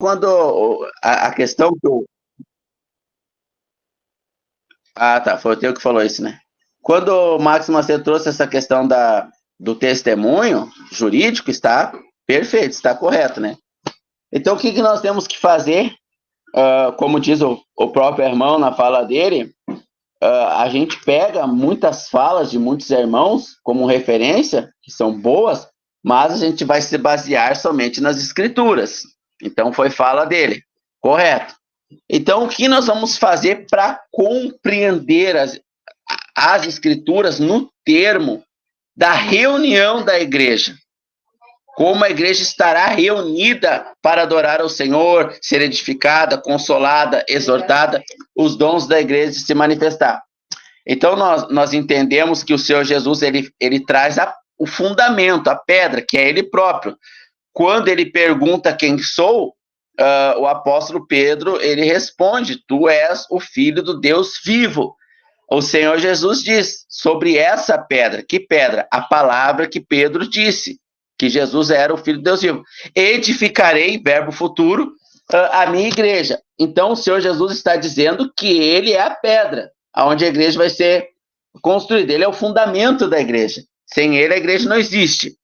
quando a questão que o... Ah, tá, foi o teu que falou isso, né? Quando o Max Macedo trouxe essa questão do testemunho jurídico, está perfeito, está correto, né? Então, o que, que nós temos que fazer? Como diz o próprio irmão na fala dele, a gente pega muitas falas de muitos irmãos como referência, que são boas, mas a gente vai se basear somente nas escrituras. Então, foi fala dele, correto. Então, o que nós vamos fazer para compreender as escrituras no termo da reunião da igreja? Como a igreja estará reunida para adorar ao Senhor, ser edificada, consolada, exortada, os dons da igreja se manifestar. Então, nós entendemos que o Senhor Jesus, ele traz o fundamento, a pedra, que é ele próprio. Quando ele pergunta quem sou, o apóstolo Pedro, ele responde, tu és o Filho do Deus vivo. O Senhor Jesus diz sobre essa pedra. Que pedra? A palavra que Pedro disse, que Jesus era o Filho de Deus vivo. Edificarei, verbo futuro, a minha igreja. Então, o Senhor Jesus está dizendo que ele é a pedra, onde a igreja vai ser construída. Ele é o fundamento da igreja. Sem ele, a igreja não existe.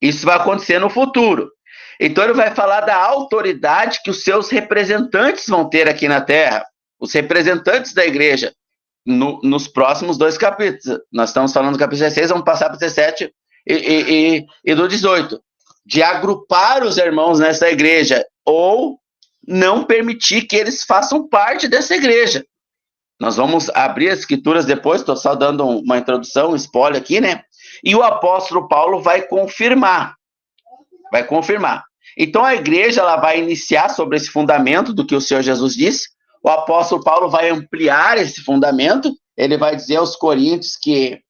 Isso vai acontecer no futuro. Então, ele vai falar da autoridade que os seus representantes vão ter aqui na Terra, os representantes da igreja, nos próximos 2 capítulos. Nós estamos falando do capítulo 16, vamos passar para o 17 e do 18. De agrupar os irmãos nessa igreja, ou não permitir que eles façam parte dessa igreja. Nós vamos abrir as escrituras depois, estou só dando uma introdução, um spoiler aqui, né? E o apóstolo Paulo vai confirmar. Vai confirmar. Então, a igreja ela vai iniciar sobre esse fundamento do que o Senhor Jesus disse. O apóstolo Paulo vai ampliar esse fundamento. Ele vai dizer aos coríntios que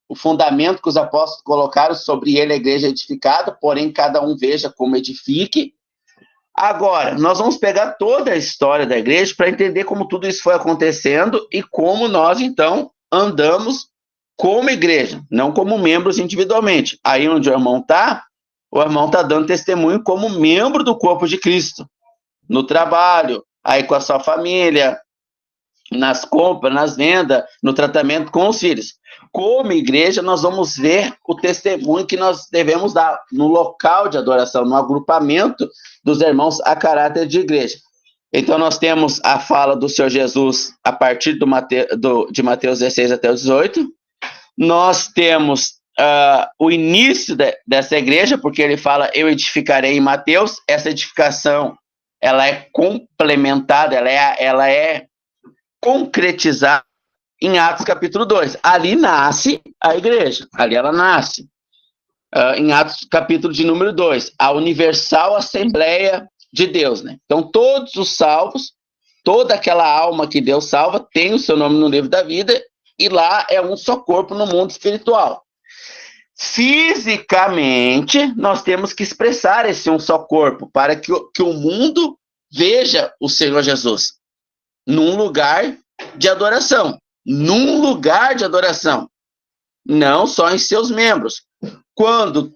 o fundamento que os apóstolos colocaram sobre ele, a igreja é edificada, porém, cada um veja como edifique. Agora, nós vamos pegar toda a história da igreja para entender como tudo isso foi acontecendo e como nós, então, andamos como igreja, não como membros individualmente. Aí onde o irmão está dando testemunho como membro do corpo de Cristo, no trabalho, aí com a sua família, nas compras, nas vendas, no tratamento com os filhos. Como igreja, nós vamos ver o testemunho que nós devemos dar no local de adoração, no agrupamento dos irmãos a caráter de igreja. Então, nós temos a fala do Senhor Jesus a partir de Mateus 16 até o 18. Nós temos o início dessa igreja, porque ele fala, eu edificarei em Mateus. Essa edificação, ela é complementada, ela é concretizada em Atos capítulo 2. Ali nasce a igreja, ali ela nasce. Em Atos capítulo de número 2, a Universal Assembleia de Deus, né? Então, todos os salvos, toda aquela alma que Deus salva, tem o seu nome no livro da vida, e lá é um só corpo no mundo espiritual. Fisicamente, nós temos que expressar esse um só corpo, para que o mundo veja o Senhor Jesus num lugar de adoração. Num lugar de adoração. Não só em seus membros. Quando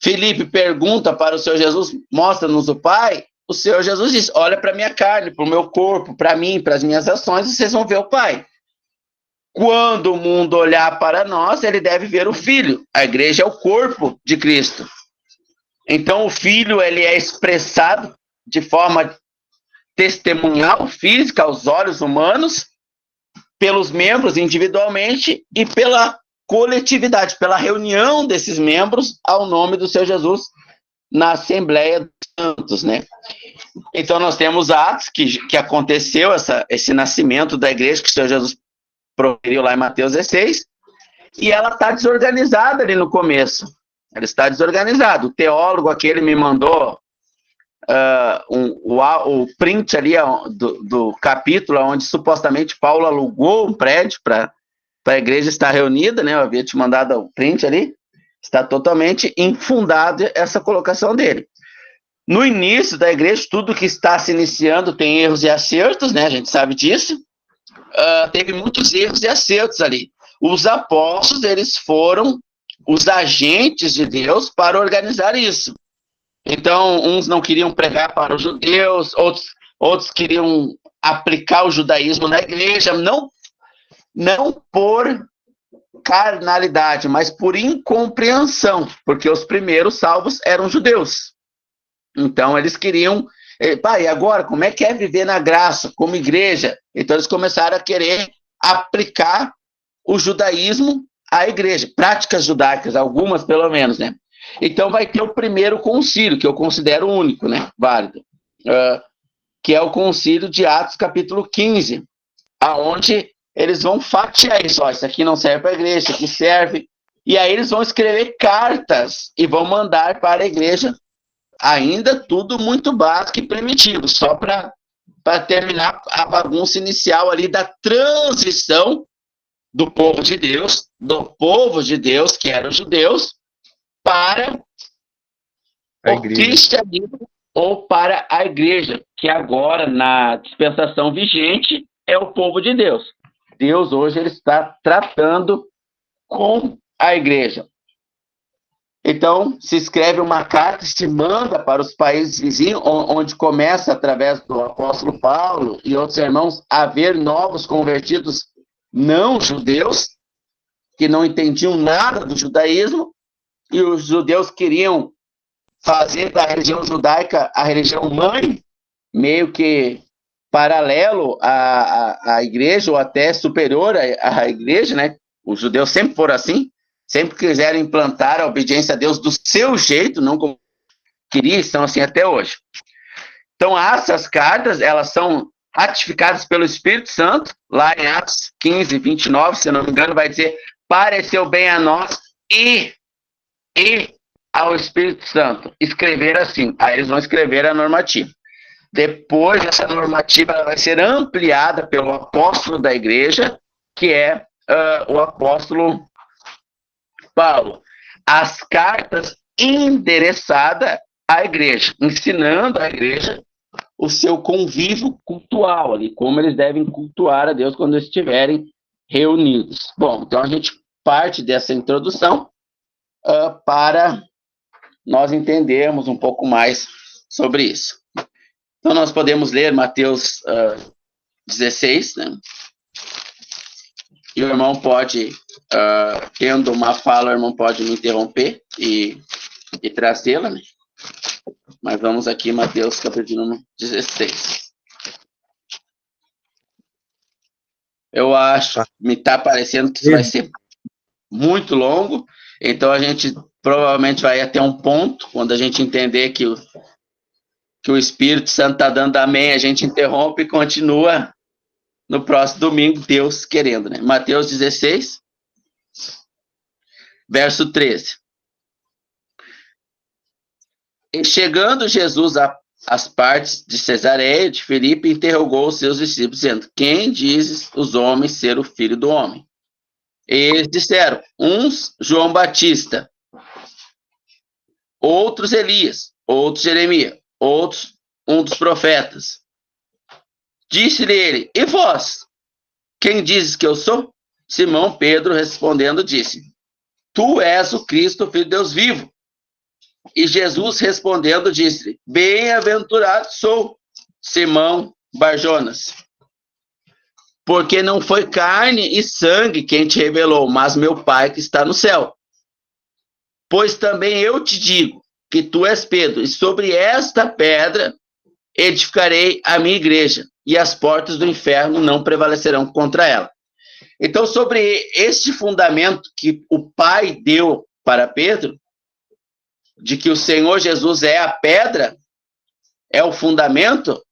Filipe pergunta para o Senhor Jesus, mostra-nos o Pai, o Senhor Jesus diz, olha para a minha carne, para o meu corpo, para mim, para as minhas ações, e vocês vão ver o Pai. Quando o mundo olhar para nós, ele deve ver o Filho. A igreja é o corpo de Cristo. Então, o Filho, ele é expressado de forma testemunhal, física, aos olhos humanos, pelos membros individualmente e pela coletividade, pela reunião desses membros ao nome do Senhor Jesus na Assembleia dos Santos, né? Então, nós temos Atos, que aconteceu esse nascimento da igreja, que o Senhor Jesus proferiu lá em Mateus 16, e ela está desorganizada ali no começo. Ela está desorganizada. O teólogo aquele me mandou o print ali do capítulo onde supostamente Paulo alugou um prédio para a igreja estar reunida, né? Eu havia te mandado o print ali. Está totalmente infundado essa colocação dele. No início da igreja, tudo que está se iniciando tem erros e acertos, né? A gente sabe disso. Teve muitos erros e acertos ali. Os apóstolos, eles foram os agentes de Deus para organizar isso. Então, uns não queriam pregar para os judeus, outros queriam aplicar o judaísmo na igreja, não por carnalidade, mas por incompreensão, porque os primeiros salvos eram judeus. Então, eles queriam, e agora, como é que é viver na graça, como igreja? Então, eles começaram a querer aplicar o judaísmo à igreja, práticas judaicas, algumas pelo menos, né? Então, vai ter o primeiro concílio, que eu considero único, né? Válido, que é o concílio de Atos, capítulo 15, aonde eles vão fatiar isso. Ó, isso aqui não serve para a igreja, isso aqui serve. E aí eles vão escrever cartas e vão mandar para a igreja, ainda tudo muito básico e primitivo, só para terminar a bagunça inicial ali da transição do povo de Deus, que eram os judeus, para o cristianismo ou para a igreja, que agora, na dispensação vigente, é o povo de Deus. Deus hoje ele está tratando com a igreja. Então, se escreve uma carta, se manda para os países vizinhos, onde começa, através do apóstolo Paulo e outros irmãos, a haver novos convertidos não judeus, que não entendiam nada do judaísmo, e os judeus queriam fazer da religião judaica a religião mãe, meio que paralelo à igreja, ou até superior à igreja, né? Os judeus sempre foram assim, sempre quiseram implantar a obediência a Deus do seu jeito, não como queriam, estão assim até hoje. Então, essas cartas, elas são ratificadas pelo Espírito Santo, lá em Atos 15, 29, se não me engano, vai dizer, pareceu bem a nós e ao Espírito Santo escrever assim. Aí eles vão escrever a normativa. Depois, essa normativa ela vai ser ampliada pelo apóstolo da igreja, que é o apóstolo Paulo. As cartas endereçadas à igreja, ensinando a igreja o seu convívio cultual ali, como eles devem cultuar a Deus quando estiverem reunidos. Bom, então a gente parte dessa introdução para nós entendermos um pouco mais sobre isso. Então nós podemos ler Mateus 16, né? E o irmão pode, tendo uma fala, o irmão pode me interromper e trazê-la, né? Mas vamos aqui, Mateus, capítulo número 16. Eu acho, me está parecendo que isso vai ser muito longo, então a gente provavelmente vai até um ponto, quando a gente entender que o Espírito Santo está dando amém, a gente interrompe e continua no próximo domingo, Deus querendo, né? Mateus 16, verso 13. E chegando Jesus às partes de Cesareia de Filipe, interrogou os seus discípulos, dizendo, quem dizes os homens ser o filho do homem? E eles disseram, uns João Batista, outros Elias, outros Jeremias, outros um dos profetas. Disse-lhe ele, e vós? Quem dizes que eu sou? Simão Pedro respondendo disse, tu és o Cristo, filho de Deus vivo. E Jesus respondendo disse-lhe, bem-aventurado sou, Simão Barjonas, porque não foi carne e sangue quem te revelou, mas meu Pai que está no céu. Pois também eu te digo que tu és Pedro, e sobre esta pedra edificarei a minha igreja, e as portas do inferno não prevalecerão contra ela. Então, sobre este fundamento que o Pai deu para Pedro, de que o Senhor Jesus é a pedra, é o fundamento,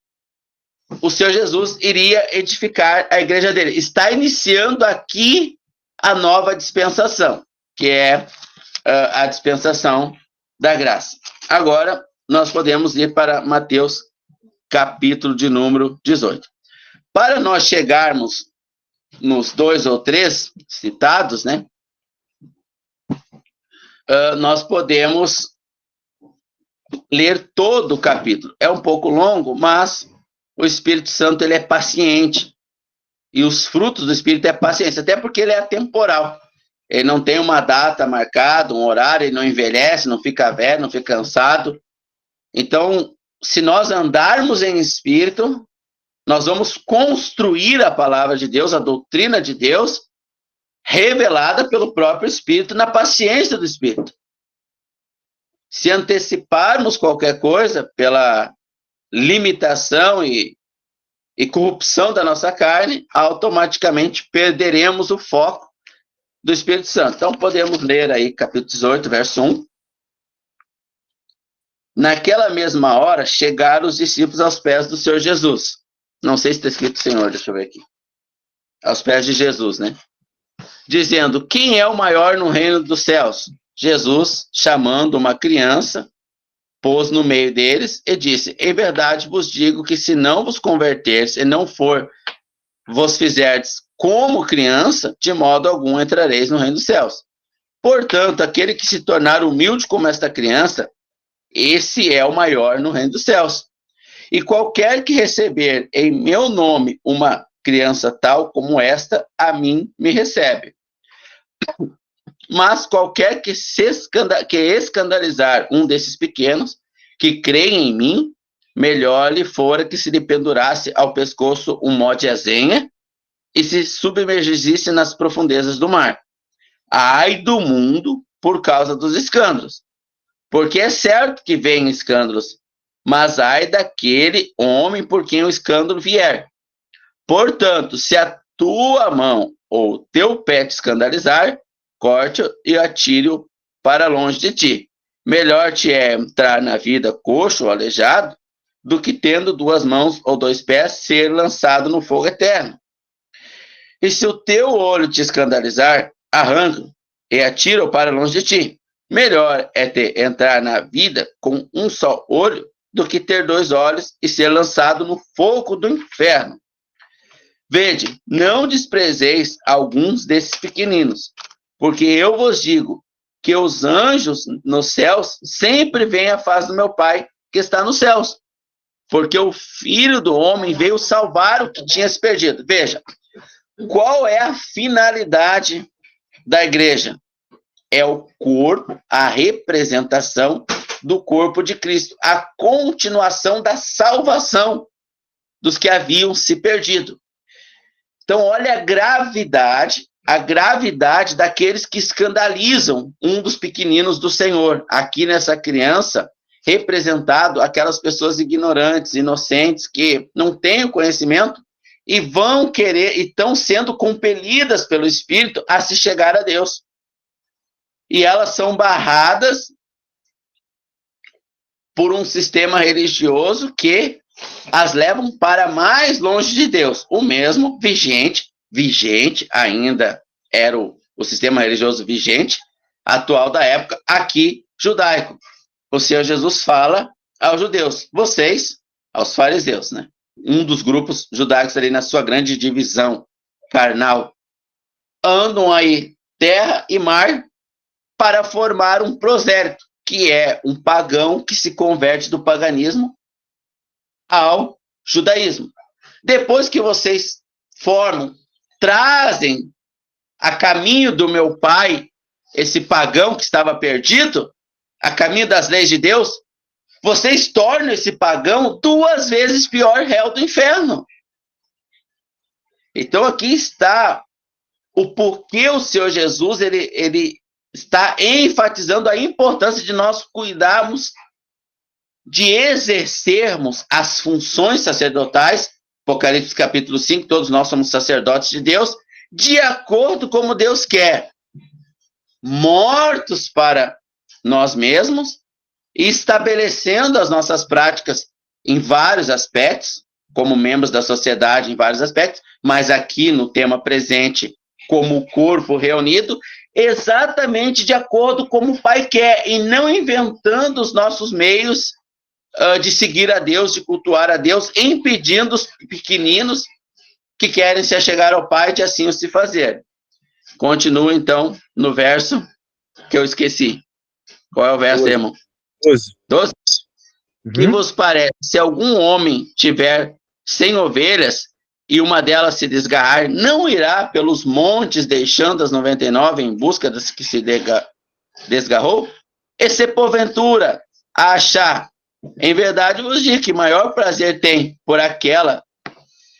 o Senhor Jesus iria edificar a igreja dele. Está iniciando aqui a nova dispensação, que é a dispensação da graça. Agora, nós podemos ir para Mateus, capítulo de número 18. Para nós chegarmos nos 2 ou 3 citados, né, nós podemos ler todo o capítulo. É um pouco longo, mas o Espírito Santo ele é paciente. E os frutos do Espírito é paciência, até porque ele é atemporal. Ele não tem uma data marcada, um horário, ele não envelhece, não fica velho, não fica cansado. Então, se nós andarmos em espírito, nós vamos construir a palavra de Deus, a doutrina de Deus, revelada pelo próprio Espírito, na paciência do Espírito. Se anteciparmos qualquer coisa pela limitação e corrupção da nossa carne, automaticamente perderemos o foco do Espírito Santo. Então, podemos ler aí, capítulo 18, verso 1. Naquela mesma hora, chegaram os discípulos aos pés do Senhor Jesus. Não sei se está escrito Senhor, deixa eu ver aqui. Aos pés de Jesus, né? Dizendo, quem é o maior no reino dos céus? Jesus, chamando uma criança, pôs no meio deles e disse, em verdade vos digo que se não vos converterdes e não vos fizerdes como criança, de modo algum entrareis no reino dos céus. Portanto, aquele que se tornar humilde como esta criança, esse é o maior no reino dos céus. E qualquer que receber em meu nome uma criança tal como esta, a mim me recebe. Mas qualquer que escandalizar um desses pequenos, que creem em mim, melhor lhe fora que se lhe pendurasse ao pescoço um mó de azenha e se submergisse nas profundezas do mar. Ai do mundo por causa dos escândalos. Porque é certo que vêm escândalos, mas ai daquele homem por quem o escândalo vier. Portanto, se a tua mão ou teu pé te escandalizar, corte-o e atire-o para longe de ti. Melhor te é entrar na vida coxo ou aleijado, do que tendo 2 mãos ou 2 pés, ser lançado no fogo eterno. E se o teu olho te escandalizar, arranca-o e atira-o para longe de ti. Melhor é entrar na vida com um só olho, do que ter 2 olhos e ser lançado no fogo do inferno. Vede, não desprezeis alguns desses pequeninos, porque eu vos digo que os anjos nos céus sempre veem a face do meu Pai que está nos céus, porque o Filho do Homem veio salvar o que tinha se perdido. Veja, qual é a finalidade da igreja? É o corpo, a representação do corpo de Cristo, a continuação da salvação dos que haviam se perdido. Então, olha a gravidade daqueles que escandalizam um dos pequeninos do Senhor. Aqui nessa criança, representado aquelas pessoas ignorantes, inocentes, que não têm o conhecimento e vão querer, e estão sendo compelidas pelo Espírito a se chegar a Deus. E elas são barradas por um sistema religioso que as levam para mais longe de Deus. O mesmo vigente ainda era o sistema religioso vigente, atual da época, aqui judaico. O Senhor Jesus fala aos judeus, vocês, aos fariseus, né? Um dos grupos judaicos ali na sua grande divisão carnal, andam aí terra e mar para formar um prosélito, que é um pagão que se converte do paganismo ao judaísmo. Depois que vocês trazem a caminho do meu Pai, esse pagão que estava perdido, a caminho das leis de Deus, vocês tornam esse pagão 2 vezes pior réu do inferno. Então aqui está o porquê o Senhor Jesus, ele está enfatizando a importância de nós cuidarmos de exercermos as funções sacerdotais, Apocalipse capítulo 5, todos nós somos sacerdotes de Deus, de acordo como Deus quer, mortos para nós mesmos, e estabelecendo as nossas práticas em vários aspectos, como membros da sociedade em vários aspectos, mas aqui no tema presente, como corpo reunido, exatamente de acordo como o Pai quer, e não inventando os nossos meios de seguir a Deus, de cultuar a Deus, impedindo os pequeninos que querem se achegar ao Pai de assim o se fazer. Continua, então, no verso que eu esqueci. Qual é o verso, irmão? 12. Que vos parece, se algum homem tiver 100 ovelhas e uma delas se desgarrar, não irá pelos montes deixando as 99 em busca das que se desgarrou? E se porventura achar Em verdade vos digo que maior prazer tem por aquela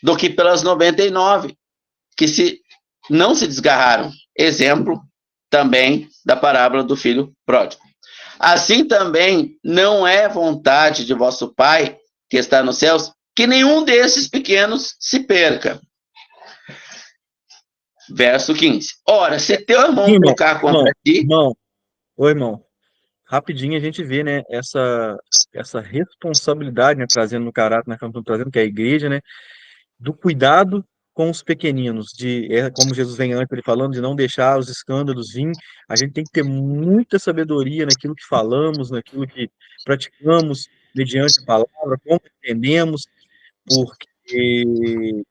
do que pelas 99 que não se desgarraram. Exemplo também da parábola do filho pródigo. Assim também não é vontade de vosso Pai, que está nos céus, que nenhum desses pequenos se perca. Verso 15. Ora, se teu irmão Irmão, pecar contra irmão, ti, irmão, ô irmão, rapidinho a gente vê, né, essa responsabilidade, né, trazendo no caráter, né, que eu tô trazendo, que é a igreja, né, do cuidado com os pequeninos, como Jesus vem antes ele falando, de não deixar os escândalos vir. A gente tem que ter muita sabedoria naquilo que falamos, naquilo que praticamos mediante a palavra, como entendemos, porque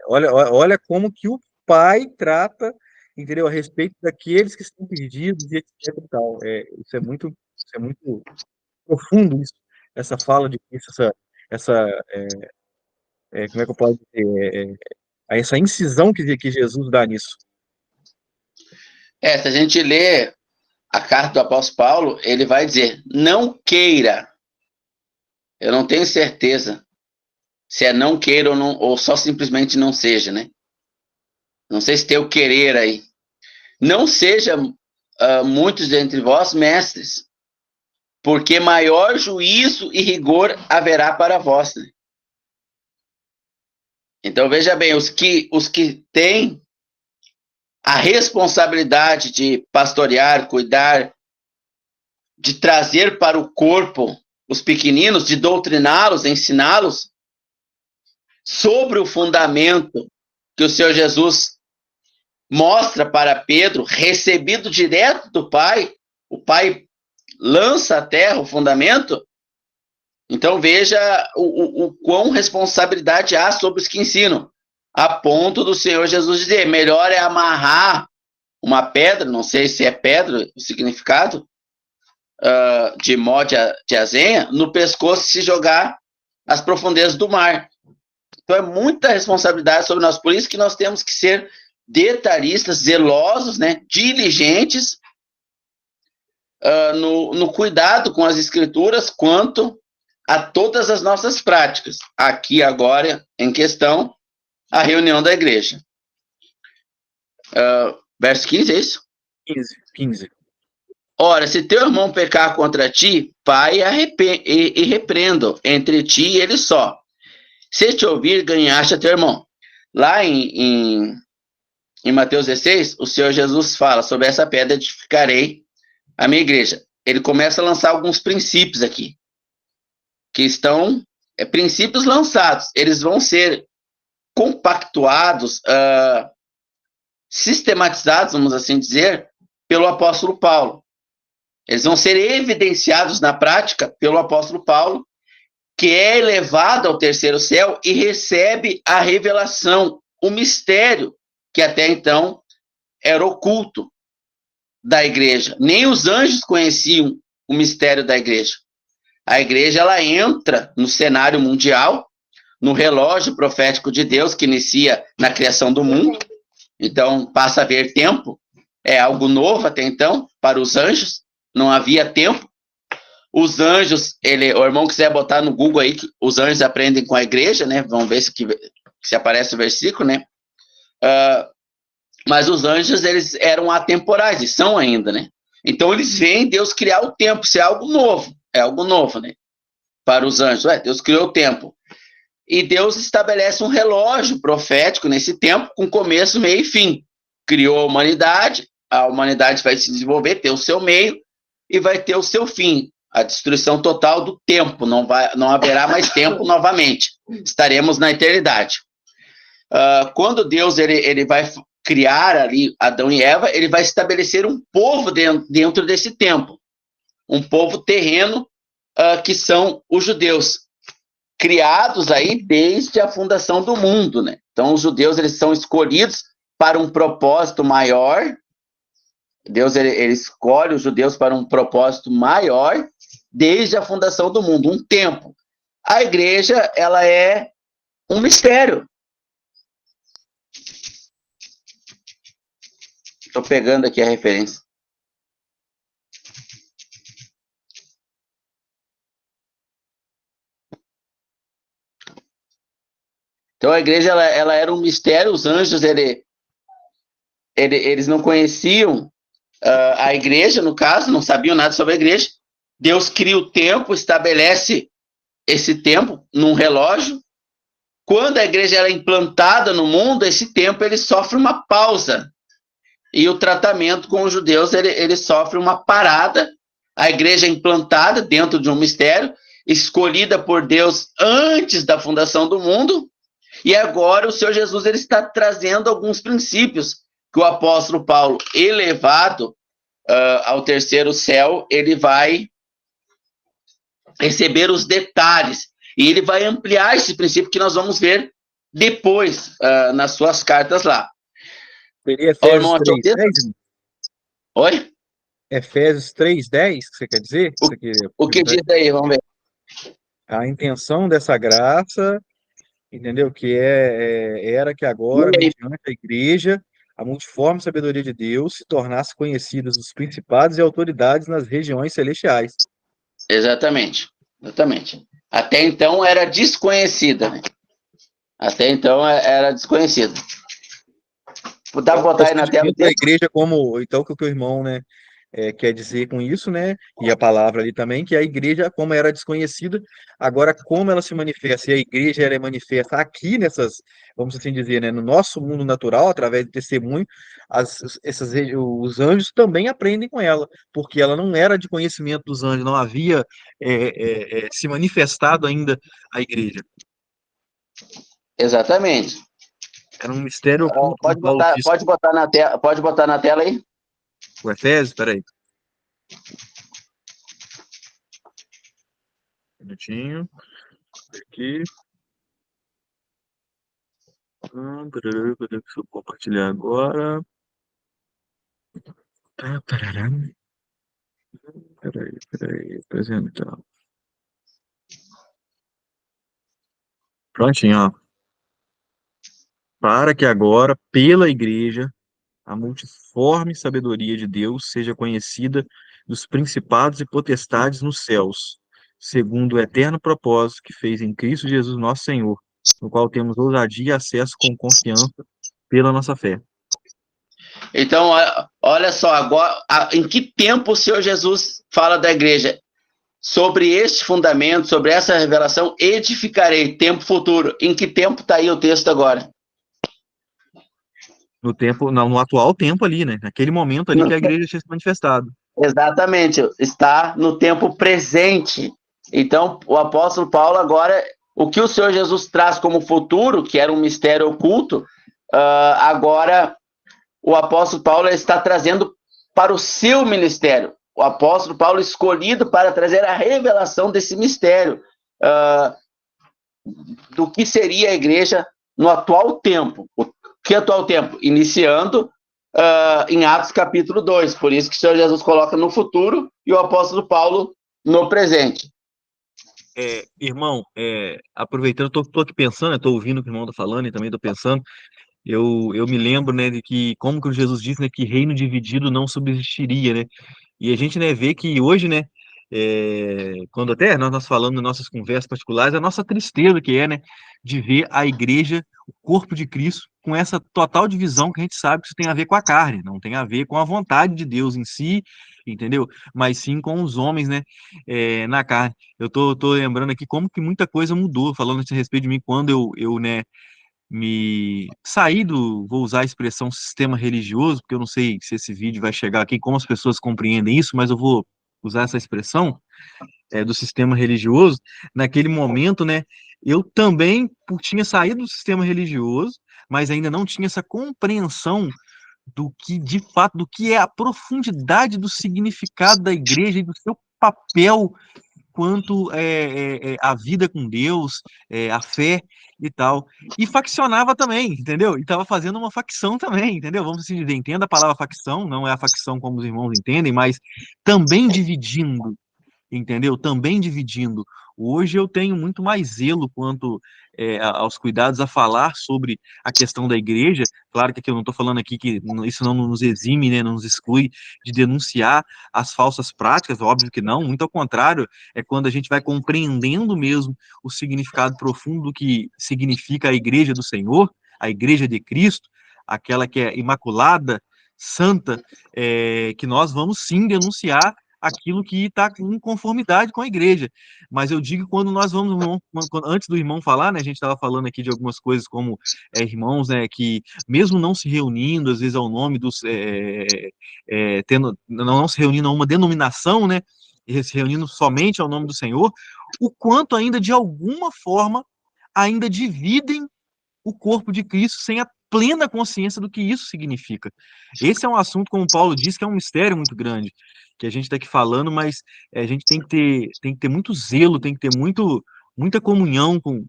olha como que o Pai trata, entendeu, a respeito daqueles que estão perdidos e etc e tal. Isso é muito profundo, isso, essa fala de Cristo, essa como é que eu posso dizer, essa incisão que Jesus dá nisso. se a gente lê a carta do apóstolo Paulo, ele vai dizer, não queira, eu não tenho certeza se é não queira ou, não, ou só simplesmente não seja, né? Não sei se tem o querer aí. Não seja muitos dentre vós mestres, porque maior juízo e rigor haverá para vós. Né? Então veja bem, os que têm a responsabilidade de pastorear, cuidar, de trazer para o corpo os pequeninos, de doutriná-los, ensiná-los sobre o fundamento que o Senhor Jesus mostra para Pedro, recebido direto do Pai, o Pai lança à terra o fundamento. Então veja o quão responsabilidade há sobre os que ensinam, a ponto do Senhor Jesus dizer, melhor é amarrar uma pedra, não sei se é pedra o significado, de mó de azenha, no pescoço e se jogar às profundezas do mar. Então é muita responsabilidade sobre nós, por isso que nós temos que ser detalhistas, zelosos, né, diligentes no cuidado com as escrituras quanto a todas as nossas práticas. Aqui agora, em questão, a reunião da igreja. Verso 15, é isso? 15. Ora, se teu irmão pecar contra ti, vai e repreendo entre ti e ele só. Se te ouvir, ganhaste a teu irmão. Lá em Mateus 16, o Senhor Jesus fala, sobre essa pedra edificarei a minha igreja. Ele começa a lançar alguns princípios aqui, que estão, princípios lançados. Eles vão ser compactuados, sistematizados, vamos assim dizer, pelo apóstolo Paulo. Eles vão ser evidenciados na prática pelo apóstolo Paulo, que é elevado ao terceiro céu e recebe a revelação, o mistério que até então era oculto da igreja. Nem os anjos conheciam o mistério da igreja. A igreja ela entra no cenário mundial, no relógio profético de Deus que inicia na criação do mundo. Então passa a haver tempo, é algo novo até então para os anjos, não havia tempo. Os anjos, o irmão quiser botar no Google aí, que os anjos aprendem com a igreja, né? Vamos ver se aparece o versículo, né? Mas os anjos, eles eram atemporais, e são ainda, né? Então eles veem Deus criar o tempo, isso é algo novo, né? Para os anjos, Deus criou o tempo. E Deus estabelece um relógio profético nesse tempo, com começo, meio e fim. Criou a humanidade vai se desenvolver, ter o seu meio, e vai ter o seu fim, a destruição total do tempo, não haverá mais tempo novamente, estaremos na eternidade. Quando Deus ele vai criar ali Adão e Eva, ele vai estabelecer um povo dentro desse tempo, um povo terreno, que são os judeus, criados aí desde a fundação do mundo, né? Então os judeus eles são escolhidos para um propósito maior. Deus ele escolhe os judeus para um propósito maior desde a fundação do mundo, um tempo. A igreja ela é um mistério. Estou pegando aqui a referência. Então a igreja ela era um mistério, os anjos eles não conheciam a igreja, no caso, não sabiam nada sobre a igreja. Deus cria o tempo, estabelece esse tempo num relógio. Quando a igreja era implantada no mundo, esse tempo ele sofre uma pausa. E o tratamento com os judeus ele sofre uma parada. A igreja é implantada dentro de um mistério, escolhida por Deus antes da fundação do mundo. E agora o Senhor Jesus ele está trazendo alguns princípios que o apóstolo Paulo, elevado ao terceiro céu, ele vai receber os detalhes. E ele vai ampliar esse princípio que nós vamos ver depois nas suas cartas lá. Seria Efésios 3:10? Oi? Efésios 3:10, que você quer dizer? O que diz aí? Vamos ver. A intenção dessa graça, entendeu? Que era que agora, mediante a igreja, a multiforme sabedoria de Deus se tornasse conhecidas os principados e autoridades nas regiões celestiais. Exatamente. Até então era desconhecida, né? Até então era desconhecida. Dá pra botar aí na tela? A igreja como, então, o que o irmão, né, quer dizer com isso, né, e a palavra ali também, que a igreja, como era desconhecida, agora como ela se manifesta, e a igreja ela é manifesta aqui nessas, vamos assim dizer, né, no nosso mundo natural, através do testemunho, os anjos também aprendem com ela, porque ela não era de conhecimento dos anjos, não havia se manifestado ainda a igreja. Exatamente. Era um mistério oculto. Pode botar na tela aí. O Efésios, peraí. Um minutinho. Aqui. Peraí, deixa eu compartilhar agora. Peraí, apresentar. Prontinho, ó. Para que agora, pela igreja, a multiforme sabedoria de Deus seja conhecida dos principados e potestades nos céus, segundo o eterno propósito que fez em Cristo Jesus nosso Senhor, no qual temos ousadia e acesso com confiança pela nossa fé. Então, olha só, agora, em que tempo o Senhor Jesus fala da igreja? Sobre este fundamento, sobre essa revelação, edificarei, tempo futuro. Em que tempo está aí o texto agora? No atual tempo ali, né? Naquele momento ali que a igreja tinha se manifestado. Exatamente, está no tempo presente. Então, o apóstolo Paulo agora, o que o Senhor Jesus traz como futuro, que era um mistério oculto, agora o apóstolo Paulo está trazendo para o seu ministério. O apóstolo Paulo escolhido para trazer a revelação desse mistério, do que seria a igreja no atual tempo. O que atual tempo? Iniciando em Atos capítulo 2. Por isso que o Senhor Jesus coloca no futuro e o apóstolo Paulo no presente. Irmão, aproveitando, estou aqui pensando, estou ouvindo o que o irmão está falando e também estou pensando, eu me lembro, né, de que, como que Jesus disse, né, que reino dividido não subsistiria, né, e a gente, né, vê que hoje, né, quando até nós falamos nas nossas conversas particulares, a nossa tristeza que né, de ver a igreja, o corpo de Cristo, com essa total divisão que a gente sabe que isso tem a ver com a carne, não tem a ver com a vontade de Deus em si, entendeu? Mas sim com os homens, né, na carne. Eu tô lembrando aqui como que muita coisa mudou, falando a respeito de mim, quando eu né, me saí vou usar a expressão sistema religioso, porque eu não sei se esse vídeo vai chegar aqui, como as pessoas compreendem isso, mas eu vou usar essa expressão do sistema religioso. Naquele momento, né, eu também tinha saído do sistema religioso, mas ainda não tinha essa compreensão do que, de fato, do que é a profundidade do significado da igreja e do seu papel quanto a vida com Deus, a fé e tal. E faccionava também, entendeu? E estava fazendo uma facção também, entendeu? Vamos assim dizer, entenda a palavra facção, não é a facção como os irmãos entendem, mas também dividindo. entendeu? Também dividindo. Hoje eu tenho muito mais zelo quanto aos cuidados a falar sobre a questão da igreja. Claro que aqui eu não estou falando aqui que isso não nos exime, né, não nos exclui de denunciar as falsas práticas, óbvio que não, muito ao contrário, é quando a gente vai compreendendo mesmo o significado profundo do que significa a igreja do Senhor, a igreja de Cristo, aquela que é imaculada, santa, que nós vamos sim denunciar aquilo que está em conformidade com a igreja. Mas eu digo quando nós vamos, antes do irmão falar, né, a gente estava falando aqui de algumas coisas como irmãos, né, que mesmo não se reunindo, às vezes ao nome dos, não se reunindo a uma denominação, né, e se reunindo somente ao nome do Senhor, o quanto ainda de alguma forma ainda dividem o corpo de Cristo sem a plena consciência do que isso significa. Esse é um assunto, como Paulo diz, que é um mistério muito grande, que a gente está aqui falando, mas a gente tem que ter muito zelo, tem que ter muita comunhão com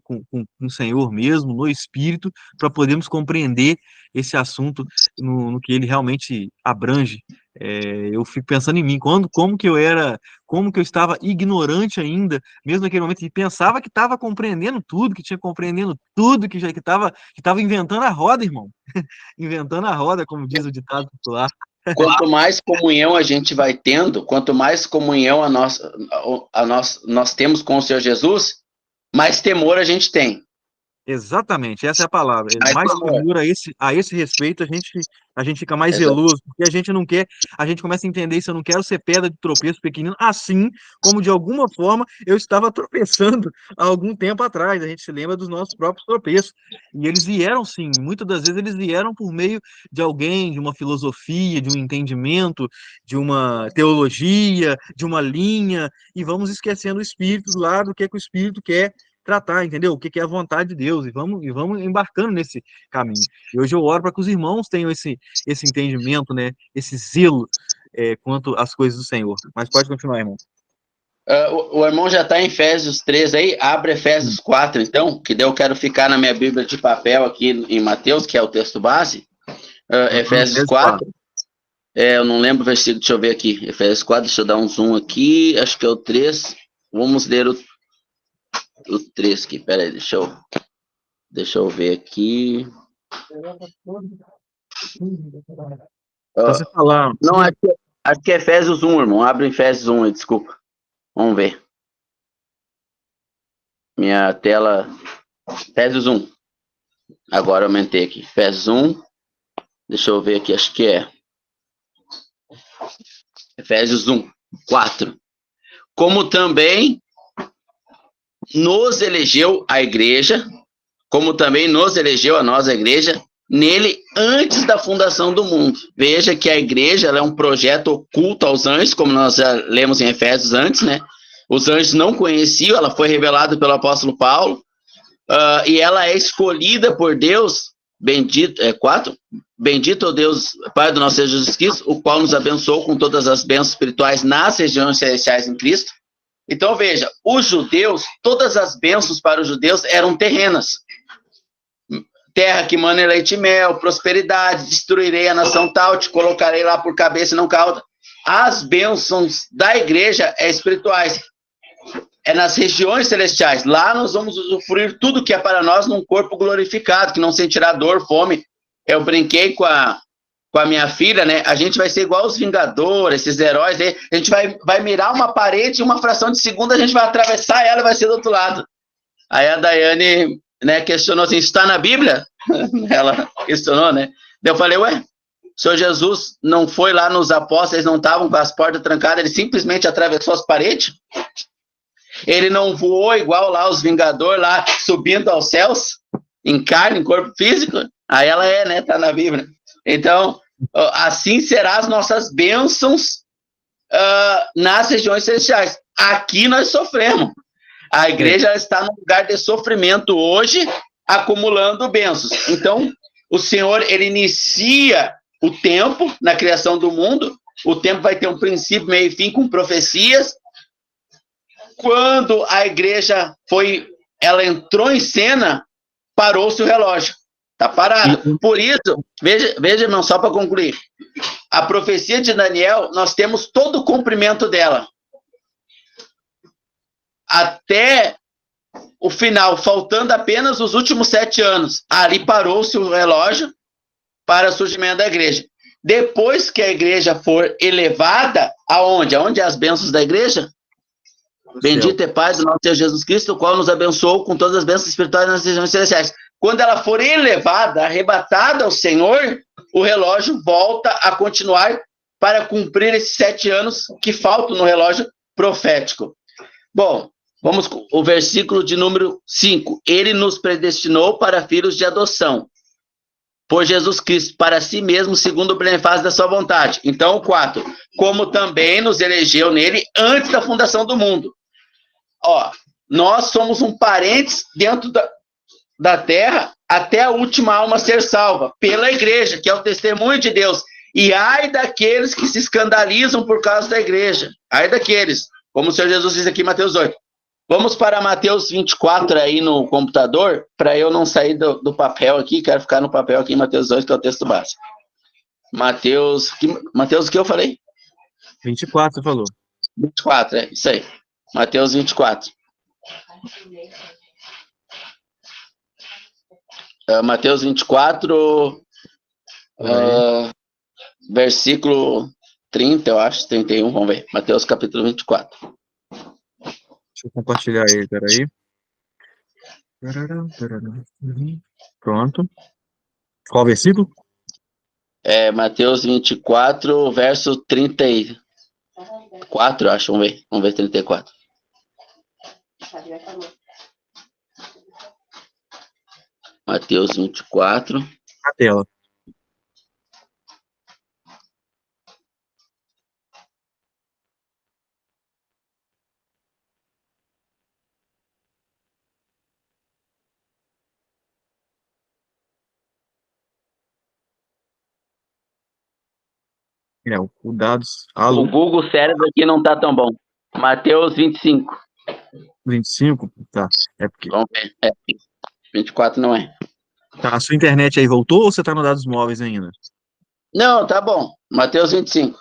o Senhor mesmo, no Espírito, para podermos compreender esse assunto no que ele realmente abrange. Eu fico pensando em mim, como que eu estava ignorante ainda, mesmo naquele momento, e pensava que estava compreendendo tudo, que tinha compreendendo tudo, que estava inventando a roda, irmão. Inventando a roda, como diz o ditado popular. Quanto mais comunhão a gente vai tendo, quanto mais comunhão nós temos com o Senhor Jesus, mais temor a gente tem. Exatamente, essa é a palavra. Mais temor a esse respeito, a gente fica mais zeloso, porque a gente não quer, a gente começa a entender isso, eu não quero ser pedra de tropeço pequenino, assim como de alguma forma eu estava tropeçando há algum tempo atrás, a gente se lembra dos nossos próprios tropeços, e eles vieram sim, muitas das vezes eles vieram por meio de alguém, de uma filosofia, de um entendimento, de uma teologia, de uma linha, e vamos esquecendo o Espírito lá do que o Espírito quer tratar, entendeu? O que é a vontade de Deus, e vamos embarcando nesse caminho. E hoje eu oro para que os irmãos tenham esse entendimento, né? Esse zelo quanto às coisas do Senhor. Mas pode continuar, irmão. O irmão já está em Efésios 3 aí, abre Efésios 4, então, que daí eu quero ficar na minha Bíblia de papel aqui em Mateus, que é o texto base. Efésios 4. Eu não lembro o versículo, deixa eu ver aqui. Efésios 4, deixa eu dar um zoom aqui, acho que é o 3. Vamos ler o 3 aqui, peraí, deixa eu ver aqui. Você falar. Não, acho que é Efésios 1, irmão. Abre Efésios 1, desculpa. Vamos ver. Minha tela. Efésios 1. Agora eu aumentei aqui. Efésios 1. Deixa eu ver aqui, acho que é. Efésios 1, 4. Como também nos elegeu a igreja, como também nos elegeu a nós, a igreja, nele antes da fundação do mundo. Veja que a igreja ela é um projeto oculto aos anjos, como nós já lemos em Efésios antes, né? Os anjos não conheciam, ela foi revelada pelo apóstolo Paulo, e ela é escolhida por Deus, bendito, 4, bendito é o Deus, Pai do nosso Senhor Jesus Cristo, o qual nos abençoou com todas as bênçãos espirituais nas regiões celestiais em Cristo. Então veja, os judeus, todas as bênçãos para os judeus eram terrenas. Terra que mana leite e mel, prosperidade, destruirei a nação tal, te colocarei lá por cabeça e não cauda. As bênçãos da igreja espirituais. É nas regiões celestiais. Lá nós vamos usufruir tudo que é para nós num corpo glorificado, que não sentirá dor, fome. Eu brinquei com a minha filha, né? A gente vai ser igual os Vingadores, esses heróis. Né? A gente vai mirar uma parede, uma fração de segundo, a gente vai atravessar ela e vai ser do outro lado. Aí a Daiane, né, questionou assim, está na Bíblia? Ela questionou, né? Eu falei, ué, o Senhor Jesus não foi lá nos apóstolos, eles não estavam com as portas trancadas, ele simplesmente atravessou as paredes? Ele não voou igual lá os Vingadores, lá subindo aos céus, em carne, em corpo físico? Aí ela né, tá na Bíblia. Então, assim serão as nossas bênçãos nas regiões celestiais. Aqui nós sofremos. A igreja está no lugar de sofrimento hoje, acumulando bênçãos. Então, o Senhor, ele inicia o tempo na criação do mundo. O tempo vai ter um princípio, meio e fim, com profecias. Quando a igreja ela entrou em cena, parou-se o relógio. Está parado. Por isso, veja, irmão, só para concluir. A profecia de Daniel, nós temos todo o cumprimento dela. até o final, faltando apenas os últimos 7 anos. Ali parou-se o relógio para o surgimento da igreja. Depois que a igreja for elevada, aonde? Aonde é as bênçãos da igreja? Bendito é Pai do nosso Senhor Jesus Cristo, o qual nos abençoou com todas as bênçãos espirituais nas regiões celestiais. Quando ela for elevada, arrebatada ao Senhor, o relógio volta a continuar para cumprir esses 7 anos que faltam no relógio profético. Bom, vamos com o versículo de número 5. Ele nos predestinou para filhos de adoção, por Jesus Cristo, para si mesmo, segundo o benefício da sua vontade. Então, o 4. Como também nos elegeu nele antes da fundação do mundo. Ó, nós somos um parentes dentro da terra até a última alma ser salva, pela igreja, que é o testemunho de Deus. E ai daqueles que se escandalizam por causa da igreja. Ai daqueles, como o Senhor Jesus diz aqui em Mateus 8. Vamos para Mateus 24 aí no computador, para eu não sair do papel aqui, quero ficar no papel aqui em Mateus 8, que é o texto básico. Mateus, o que eu falei? 24, você falou. 24, é isso aí. Mateus 24. Mateus 24, versículo 30, eu acho, 31, vamos ver. Mateus capítulo 24. Deixa eu compartilhar ele, peraí. Pronto. Qual o versículo? Mateus 24, verso 34, eu acho, vamos ver 34. Mateus 24. Na tela. O dados. Alô? O Google Cérebro aqui não tá tão bom. Mateus 25. 25? Tá. É porque. Vamos ver. 24 não é. Tá, a sua internet aí voltou ou você tá no dados móveis ainda? Não, tá bom. Mateus 25.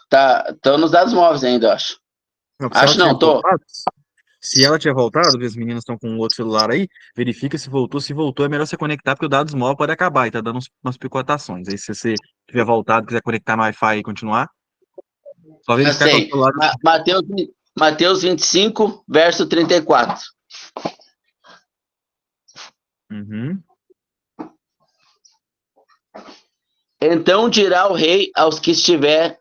Tô nos dados móveis ainda, eu acho. Não, Acho não, tô. Se ela tiver voltado, as meninas estão com outro celular aí, verifica se voltou. Se voltou, é melhor você conectar, porque o dados móvel pode acabar e tá dando umas picotações. Aí, se você tiver voltado, quiser conectar no Wi-Fi e continuar, só verificar que o celular. Mateus 25, verso 34. Uhum. Então dirá o rei aos que estiver.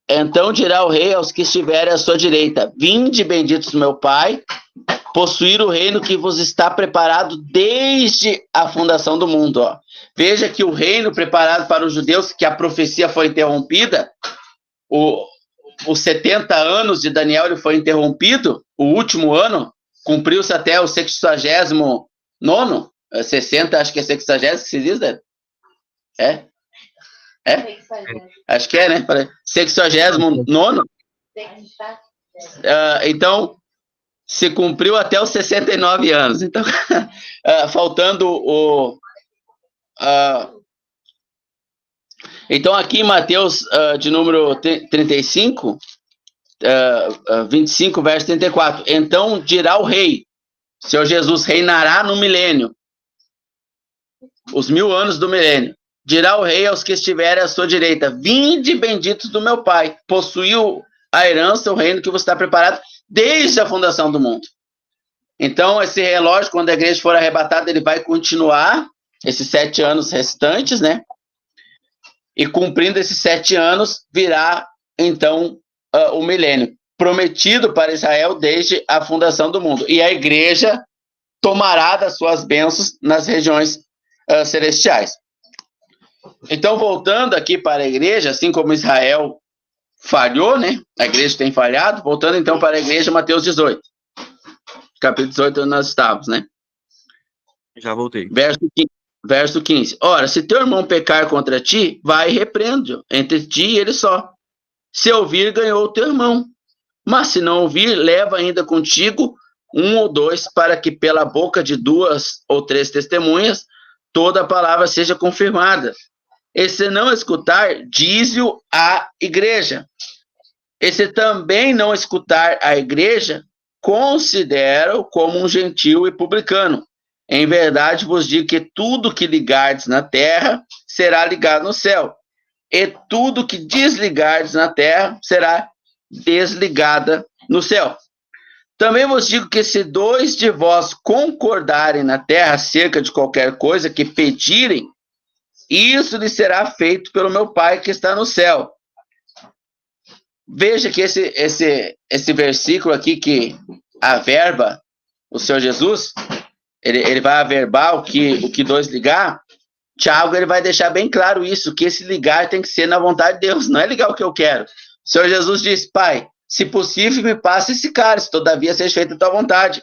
Então dirá o rei aos que estiverem à sua direita: Vinde, benditos do meu Pai, possuir o reino que vos está preparado desde a fundação do mundo. Ó. Veja que o reino preparado para os judeus, que a profecia foi interrompida, os 70 anos de Daniel ele foi interrompido, o último ano, cumpriu-se até o 69º, 60, acho que é 60 que se diz, né? É? Acho que é, né? 69º. Então, se cumpriu até os 69 anos. Então, faltando então, aqui em Mateus, de número 35, 25, verso 34. Então dirá o rei, Senhor Jesus reinará no milênio, os 1000 anos do milênio. Dirá o rei aos que estiverem à sua direita: Vinde, benditos do meu Pai, possuiu a herança, o reino que vos está preparado desde a fundação do mundo. Então, esse relógio, quando a igreja for arrebatada, ele vai continuar esses 7 anos restantes, né? E cumprindo esses 7 anos, virá, então, o milênio, prometido para Israel desde a fundação do mundo. E a igreja tomará das suas bênçãos nas regiões celestiais. Então, voltando aqui para a igreja, assim como Israel falhou, né? A igreja tem falhado. Voltando, então, para a igreja, Mateus 18. Capítulo 18, onde nós estávamos, né? Já voltei. Verso 15. Ora, se teu irmão pecar contra ti, vai e repreende-o entre ti e ele só. Se ouvir, ganhou o teu irmão. Mas se não ouvir, leva ainda contigo 1 ou 2, para que pela boca de 2 ou 3 testemunhas, toda a palavra seja confirmada. E se não escutar, dize-o à igreja. E se também não escutar a igreja, considero como um gentil e publicano. Em verdade vos digo que tudo que ligardes na terra será ligado no céu, e tudo que desligardes na terra será desligada no céu. Também vos digo que se 2 de vós concordarem na terra acerca de qualquer coisa que pedirem, isso lhe será feito pelo meu Pai que está no céu. Veja que esse versículo aqui que averba o Senhor Jesus, ele vai averbar o que 2 ligar. Tiago, ele vai deixar bem claro isso, que esse ligar tem que ser na vontade de Deus, não é ligar o que eu quero. O Senhor Jesus diz, Pai, se possível, me passe esse cálice, todavia seja feita a tua vontade.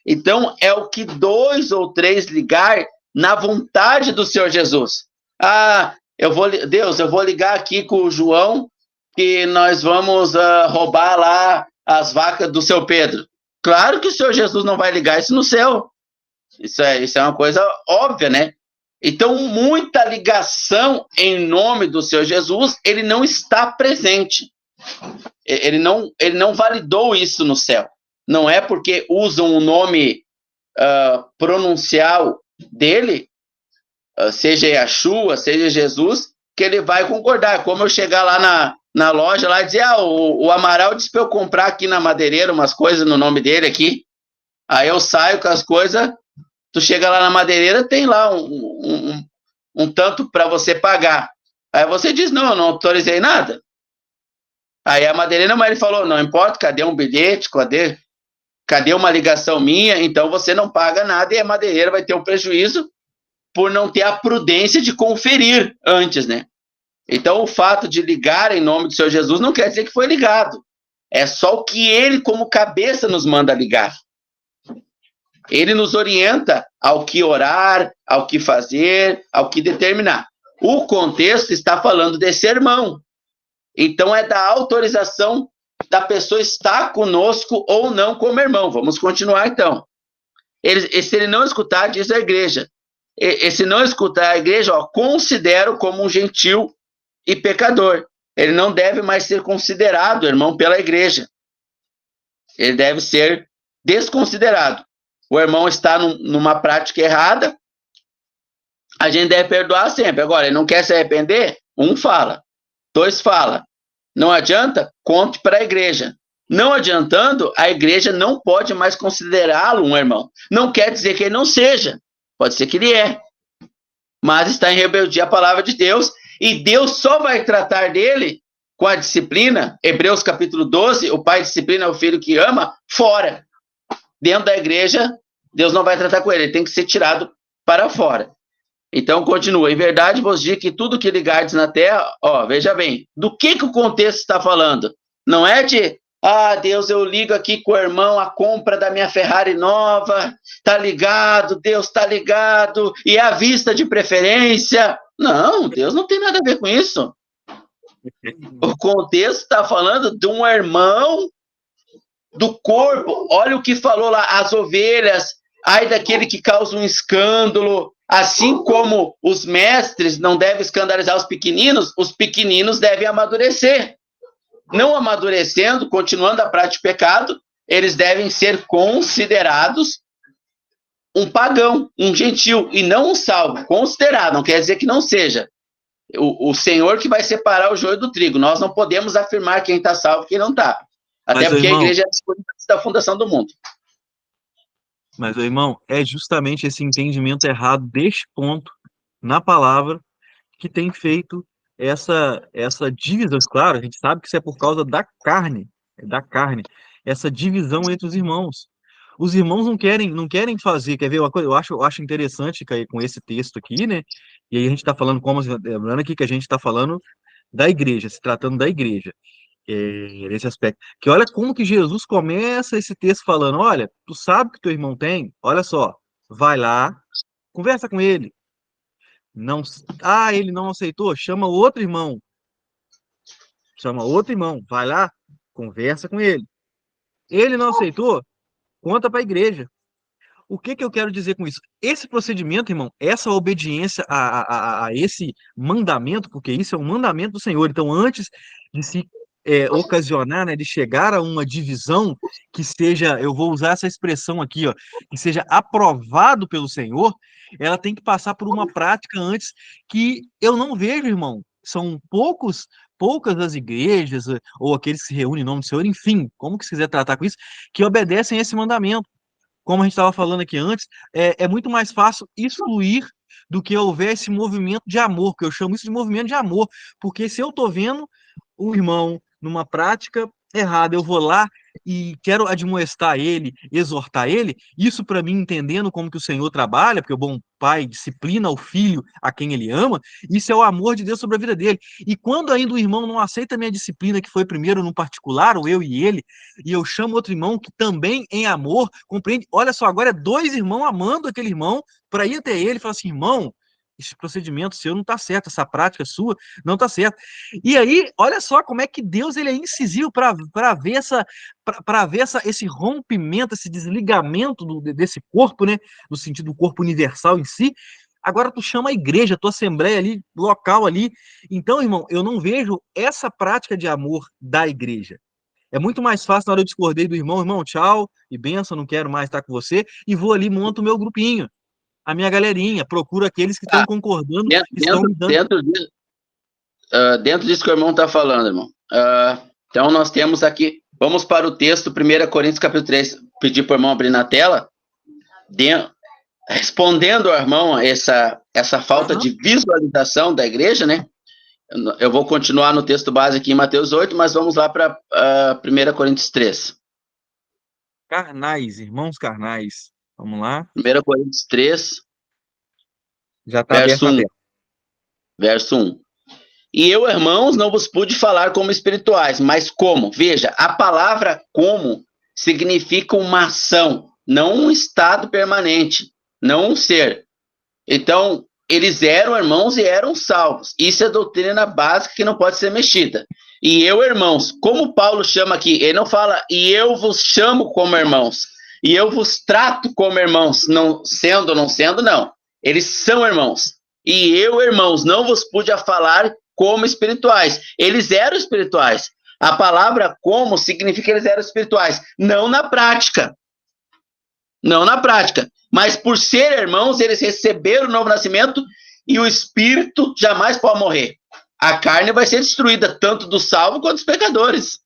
Então, é o que 2 ou 3 ligar na vontade do Senhor Jesus. Deus, eu vou ligar aqui com o João, que nós vamos roubar lá as vacas do seu Pedro. Claro que o Senhor Jesus não vai ligar isso no céu. Isso é uma coisa óbvia, né? Então, muita ligação em nome do Senhor Jesus, ele não está presente. Ele não validou isso no céu. Não é porque usam o nome pronuncial dele, seja Yeshua, seja Jesus, que ele vai concordar. Como eu chegar lá na loja lá e dizer, o Amaral disse para eu comprar aqui na madeireira umas coisas no nome dele aqui. Aí eu saio com as coisas, tu chega lá na madeireira, tem lá um tanto para você pagar. Aí você diz, não, eu não autorizei nada. Aí a madeireira, mas ele falou, não importa, cadê um bilhete, cadê uma ligação minha? Então você não paga nada e a madeireira vai ter um prejuízo por não ter a prudência de conferir antes, né? Então o fato de ligar em nome do Senhor Jesus não quer dizer que foi ligado. É só o que ele, como cabeça, nos manda ligar. Ele nos orienta ao que orar, ao que fazer, ao que determinar. O contexto está falando de sermão. Então, é da autorização da pessoa estar conosco ou não como irmão. Vamos continuar, então. Se ele não escutar, diz a igreja. E se não escutar a igreja, considero como um gentil e pecador. Ele não deve mais ser considerado irmão pela igreja. Ele deve ser desconsiderado. O irmão está numa prática errada, a gente deve perdoar sempre. Agora, ele não quer se arrepender? 1 fala. 2 fala. Não adianta? Conte para a igreja. Não adiantando, a igreja não pode mais considerá-lo um irmão. Não quer dizer que ele não seja. Pode ser que ele é. Mas está em rebeldia à palavra de Deus. E Deus só vai tratar dele com a disciplina. Hebreus capítulo 12, o pai disciplina o filho que ama, fora. Dentro da igreja, Deus não vai tratar com ele. Ele tem que ser tirado para fora. Então, continua. Em verdade, vos digo que tudo que ligardes na terra, veja bem, do que o contexto está falando? Não é de, Deus, eu ligo aqui com o irmão a compra da minha Ferrari nova, tá ligado, Deus tá ligado, e é a vista de preferência. Não, Deus não tem nada a ver com isso. O contexto está falando de um irmão do corpo. Olha o que falou lá, as ovelhas, ai daquele que causa um escândalo. Assim como os mestres não devem escandalizar os pequeninos devem amadurecer. Não amadurecendo, continuando a prática de pecado, eles devem ser considerados um pagão, um gentil, e não um salvo. Considerado, não quer dizer que não seja. O Senhor que vai separar o joio do trigo. Nós não podemos afirmar quem está salvo e quem não está. Até porque irmão, a igreja é a da fundação do mundo. Mas, irmão, é justamente esse entendimento errado deste ponto na palavra que tem feito essa divisão. Claro, a gente sabe que isso é por causa da carne, essa divisão entre os irmãos. Os irmãos não querem fazer, quer ver uma coisa? Eu acho interessante com esse texto aqui, né? E aí a gente está falando, lembrando aqui que a gente está falando da igreja, se tratando da igreja. Nesse aspecto, que olha como que Jesus começa esse texto falando, olha, tu sabe que teu irmão tem, olha só, vai lá, conversa com ele, não, ele não aceitou, chama outro irmão, vai lá, conversa com ele não aceitou, conta para a igreja. O que eu quero dizer com isso? Esse procedimento, irmão, essa obediência a esse mandamento, porque isso é um mandamento do Senhor, então antes de se ocasionar, né, de chegar a uma divisão que seja, eu vou usar essa expressão aqui, ó, que seja aprovado pelo Senhor, ela tem que passar por uma prática antes que eu não vejo, irmão. São poucas as igrejas, ou aqueles que se reúnem em nome do Senhor, enfim, como que se quiser tratar com isso, que obedecem esse mandamento. Como a gente estava falando aqui antes, é muito mais fácil excluir do que houver esse movimento de amor, que eu chamo isso de movimento de amor, porque se eu estou vendo o irmão numa prática errada, eu vou lá e quero admoestar ele, exortar ele, isso para mim, entendendo como que o Senhor trabalha, porque o bom pai disciplina o filho a quem ele ama, isso é o amor de Deus sobre a vida dele. E quando ainda o irmão não aceita a minha disciplina, que foi primeiro no particular, o eu e ele, e eu chamo outro irmão que também em amor, compreende, olha só, agora é dois irmãos amando aquele irmão, para ir até ele e falar assim, irmão, esse procedimento seu não está certo, essa prática sua não está certa. E aí, olha só como é que Deus ele é incisivo para ver esse rompimento, esse desligamento desse corpo, né, no sentido do corpo universal em si. Agora tu chama a igreja, a tua assembleia ali, local ali. Então, irmão, eu não vejo essa prática de amor da igreja. É muito mais fácil na hora eu discordei do irmão, irmão, tchau, e benção, não quero mais estar com você, e vou ali, monto o meu grupinho, a minha galerinha, procuro aqueles que estão Ah, concordando, dentro, que estão me dando. dentro disso que o irmão está falando, irmão. Então, nós temos aqui, vamos para o texto, 1 Coríntios, capítulo 3, pedir para o irmão abrir na tela, respondendo ao irmão essa falta de visualização da igreja, né? Eu vou continuar no texto base aqui em Mateus 8, mas vamos lá para 1 Coríntios 3. Carnais, irmãos carnais. Vamos lá. 1 Coríntios 3, Já está aberto na tela. verso 1. E eu, irmãos, não vos pude falar como espirituais, mas como? Veja, a palavra como significa uma ação, não um estado permanente, não um ser. Então, eles eram irmãos e eram salvos. Isso é doutrina básica que não pode ser mexida. E eu, irmãos, como Paulo chama aqui, ele não fala, e eu vos chamo como irmãos, e eu vos trato como irmãos, não sendo ou não sendo, não. Eles são irmãos. E eu, irmãos, não vos pude falar como espirituais. Eles eram espirituais. A palavra como significa que eles eram espirituais, não na prática. Não na prática. Mas por ser irmãos, eles receberam o novo nascimento e o espírito jamais pode morrer. A carne vai ser destruída, tanto do salvo quanto dos pecadores.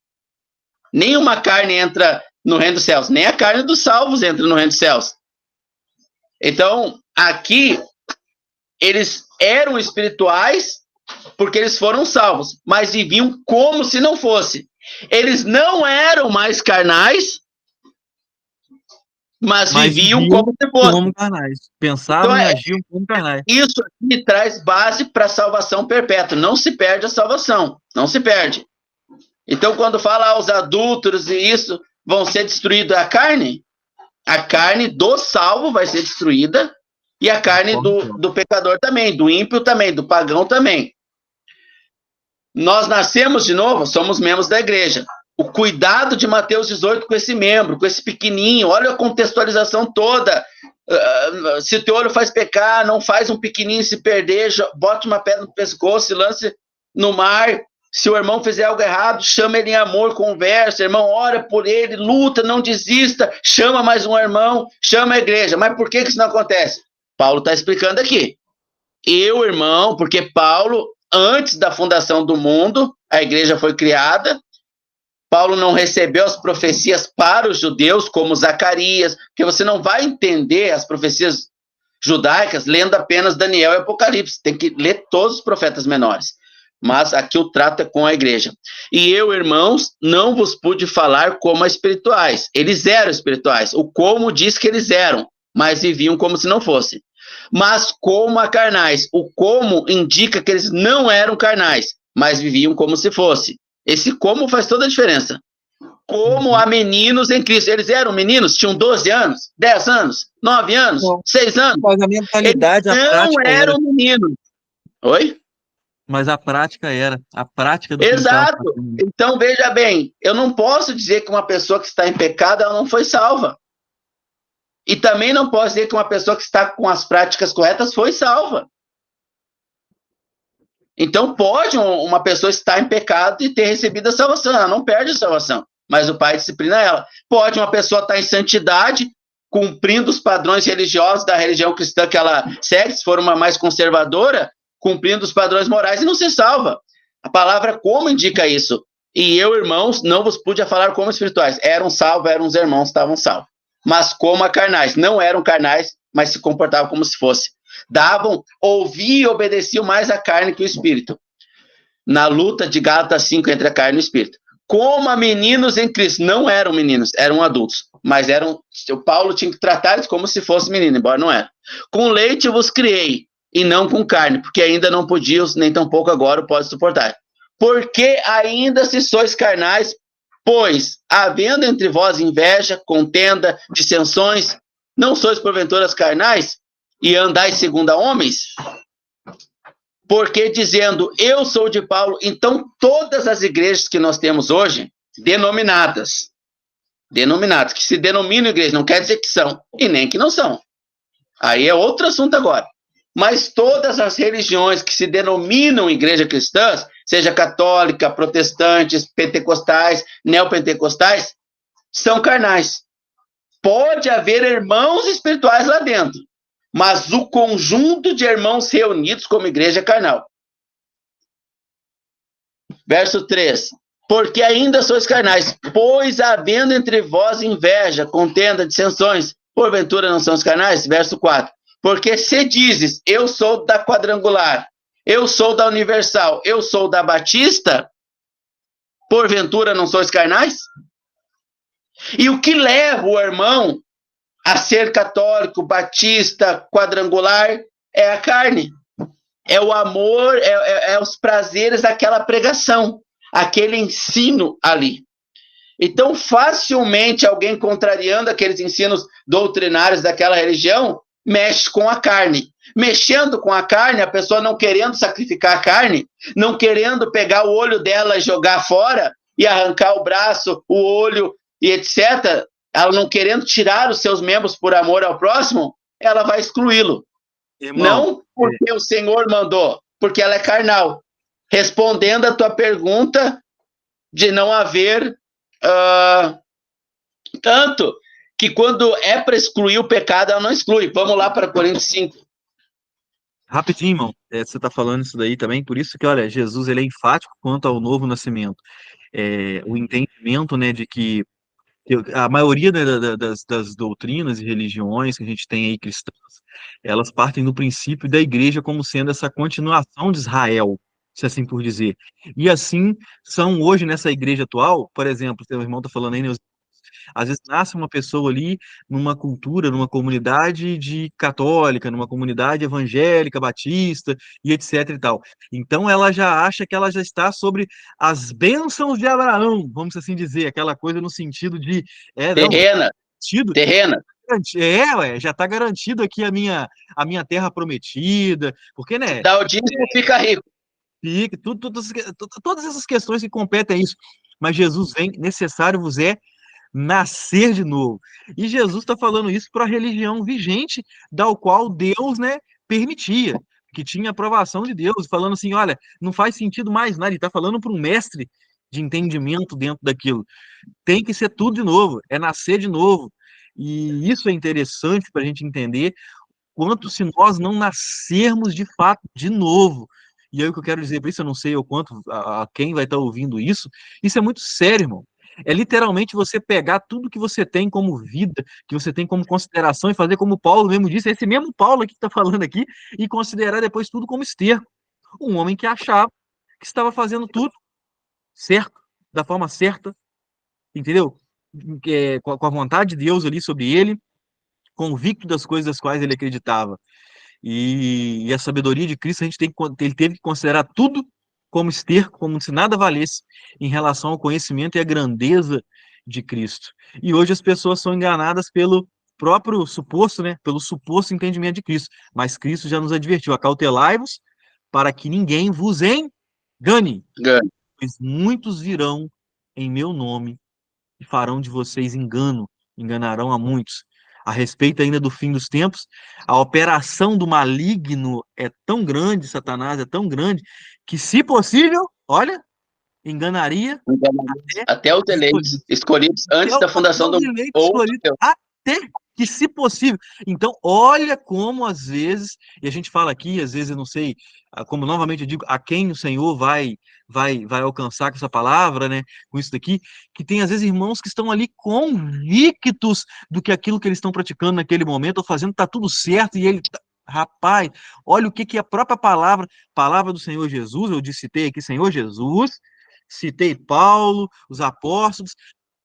Nenhuma carne entra no reino dos céus, nem a carne dos salvos entra no reino dos céus. Então, aqui, eles eram espirituais porque eles foram salvos, mas viviam como se não fosse. Eles não eram mais carnais, mas viviam como se fosse. Como carnais. Pensavam Então, e agiam como carnais. Isso aqui traz base para a salvação perpétua. Não se perde a salvação. Não se perde. Então, quando fala os adúlteros e isso vão ser destruídos a carne do salvo vai ser destruída e a carne do pecador também, do ímpio também, do pagão também. Nós nascemos de novo, somos membros da igreja. O cuidado de Mateus 18 com esse membro, com esse pequenininho, olha a contextualização toda. Se o teu olho faz pecar, não faz um pequenininho se perder, bote uma pedra no pescoço e lance no mar. Se o irmão fizer algo errado, chama ele em amor, conversa, irmão, ora por ele, luta, não desista, chama mais um irmão, chama a igreja. Mas por que isso não acontece? Paulo está explicando aqui. Eu, irmão, porque Paulo, antes da fundação do mundo, a igreja foi criada, Paulo não recebeu as profecias para os judeus, como Zacarias, porque você não vai entender as profecias judaicas lendo apenas Daniel e Apocalipse. Tem que ler todos os profetas menores. Mas aqui o trato é com a igreja. E eu, irmãos, não vos pude falar como a espirituais. Eles eram espirituais. O como diz que eles eram, mas viviam como se não fossem. Mas como a carnais. O como indica que eles não eram carnais, mas viviam como se fosse. Esse como faz toda a diferença. Como há meninos em Cristo. Eles eram meninos, tinham 12 anos, 10 anos, 9 anos, 6 anos. Mas a mentalidade, eles não eram meninos. Oi? Mas a prática era. A prática do Exato. Então, veja bem, eu não posso dizer que uma pessoa que está em pecado, ela não foi salva. E também não posso dizer que uma pessoa que está com as práticas corretas foi salva. Então pode uma pessoa estar em pecado e ter recebido a salvação, ela não perde a salvação, mas o Pai disciplina ela. Pode uma pessoa estar em santidade, cumprindo os padrões religiosos da religião cristã que ela segue, se for uma mais conservadora, cumprindo os padrões morais e não se salva. A palavra como indica isso. E eu, irmãos, não vos pude falar como espirituais. Eram salvos, eram os irmãos, estavam salvos. Mas como a carnais. Não eram carnais, mas se comportavam como se fosse. Ouviam e obedeciam mais a carne que o espírito. Na luta de Gálatas 5 entre a carne e o espírito. Como a meninos em Cristo. Não eram meninos, eram adultos. Mas o Paulo tinha que tratar eles como se fosse menino, embora não era. Com leite vos criei, e não com carne, porque ainda não podiam, nem tampouco agora o pode suportar. Porque ainda se sois carnais, pois, havendo entre vós inveja, contenda, dissensões, não sois porventura carnais, e andais segundo a homens? Porque dizendo, eu sou de Paulo, então todas as igrejas que nós temos hoje, denominadas, que se denominam igreja, não quer dizer que são, e nem que não são. Aí é outro assunto agora. Mas todas as religiões que se denominam igreja cristãs, seja católica, protestantes, pentecostais, neopentecostais, são carnais. Pode haver irmãos espirituais lá dentro, mas o conjunto de irmãos reunidos como igreja é carnal. Verso 3. Porque ainda sois carnais, pois havendo entre vós inveja, contenda, dissensões, porventura não são os carnais? Verso 4. Porque se dizes, eu sou da quadrangular, eu sou da universal, eu sou da batista, porventura não sois carnais? E o que leva o irmão a ser católico, batista, quadrangular, é a carne. É o amor, é os prazeres daquela pregação, aquele ensino ali. Então, facilmente, alguém contrariando aqueles ensinos doutrinários daquela religião, mexe com a carne. Mexendo com a carne, a pessoa não querendo sacrificar a carne, não querendo pegar o olho dela e jogar fora, e arrancar o braço, o olho, e etc., ela não querendo tirar os seus membros por amor ao próximo, ela vai excluí-lo. Não porque o Senhor mandou, porque ela é carnal. Respondendo a tua pergunta de não haver tanto que quando é para excluir o pecado, ela não exclui. Vamos lá para Coríntios 5. Rapidinho, irmão. Você está falando isso daí também, por isso que, olha, Jesus ele é enfático quanto ao novo nascimento. O entendimento, né, de que a maioria, né, das doutrinas e religiões que a gente tem aí cristãs, elas partem do princípio da igreja como sendo essa continuação de Israel, se assim por dizer. E assim são hoje nessa igreja atual, por exemplo, o irmão está falando aí, né, às vezes nasce uma pessoa ali numa cultura, numa comunidade de católica, numa comunidade evangélica, batista e etc e tal. Então ela já acha que ela já está sobre as bênçãos de Abraão, vamos assim dizer, aquela coisa no sentido de terrena. Já está garantido aqui a minha terra prometida, porque, né? Dá o dízimo, fica rico. Fica, todas essas questões que competem a isso. Mas Jesus vem, necessário vos é nascer de novo. E Jesus está falando isso para a religião vigente, da qual Deus, né, permitia, que tinha aprovação de Deus, falando assim, olha, não faz sentido mais nada. Ele está falando para um mestre de entendimento dentro daquilo. Tem que ser tudo de novo, é nascer de novo. E isso é interessante para a gente entender quanto se nós não nascermos de fato de novo. E aí o que eu quero dizer para isso, eu não sei o quanto a quem vai estar ouvindo isso é muito sério, irmão. É literalmente você pegar tudo que você tem como vida, que você tem como consideração, e fazer como Paulo mesmo disse, esse mesmo Paulo aqui que está falando aqui, e considerar depois tudo como esterco. Um homem que achava que estava fazendo tudo certo, da forma certa, entendeu? Com a vontade de Deus ali sobre ele, convicto das coisas das quais ele acreditava. E a sabedoria de Cristo, ele teve que considerar tudo como esterco, como se nada valesse em relação ao conhecimento e à grandeza de Cristo. E hoje as pessoas são enganadas pelo próprio suposto, né, pelo suposto entendimento de Cristo. Mas Cristo já nos advertiu: acautelai-vos para que ninguém vos engane. Pois muitos virão em meu nome e farão de vocês engano, enganarão a muitos. a respeito ainda do fim dos tempos, a operação do maligno é tão grande, Satanás é tão grande, que, se possível, olha, enganaria até Até os os eleitos escolhidos. escolhidos antes da Até fundação os do mundo. eleitos Ou escolhidos, até que, se possível. Então, olha como, às vezes, e a gente fala aqui, às vezes, eu não sei, como novamente eu digo, a quem o Senhor vai alcançar com essa palavra, né, com isso daqui, que tem, às vezes, irmãos que estão ali convictos do que aquilo que eles estão praticando naquele momento, ou fazendo, está tudo certo, e ele... Rapaz, olha o que a própria palavra do Senhor Jesus, eu citei aqui Senhor Jesus, citei Paulo, os apóstolos,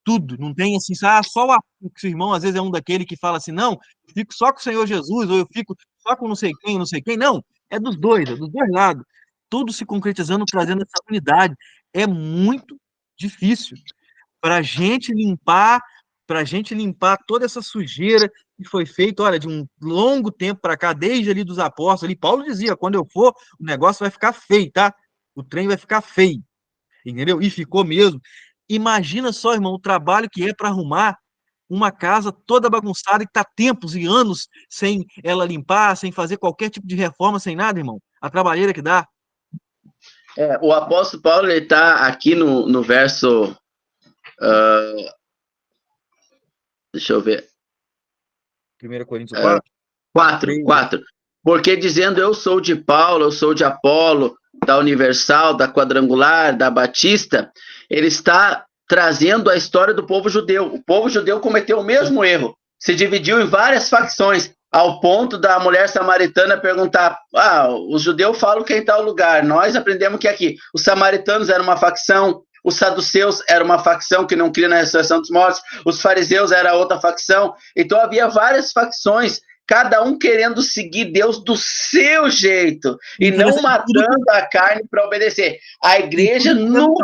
tudo, não tem assim, só o seu irmão às vezes é um daquele que fala assim, não, eu fico só com o Senhor Jesus, ou eu fico só com não sei quem, não, é dos dois lados, tudo se concretizando, trazendo essa unidade, é muito difícil para a gente limpar, toda essa sujeira que foi feita, olha, de um longo tempo para cá, desde ali dos apóstolos, ali, Paulo dizia, quando eu for, o negócio vai ficar feio, tá? O trem vai ficar feio, entendeu? E ficou mesmo. Imagina só, irmão, o trabalho que é para arrumar uma casa toda bagunçada e que está tempos e anos sem ela limpar, sem fazer qualquer tipo de reforma, sem nada, irmão. A trabalheira que dá. o apóstolo Paulo está aqui no verso. Deixa eu ver. 1 Coríntios 4? 4. Porque dizendo eu sou de Paulo, eu sou de Apolo, da Universal, da Quadrangular, da Batista, ele está trazendo a história do povo judeu. O povo judeu cometeu o mesmo erro, se dividiu em várias facções, ao ponto da mulher samaritana perguntar: os judeus falam que é em tal lugar, nós aprendemos que é aqui. Os samaritanos eram uma facção, os saduceus era uma facção que não cria na ressurreição dos mortos, os fariseus era outra facção, então havia várias facções, cada um querendo seguir Deus do seu jeito e não matando a carne para obedecer. A igreja, no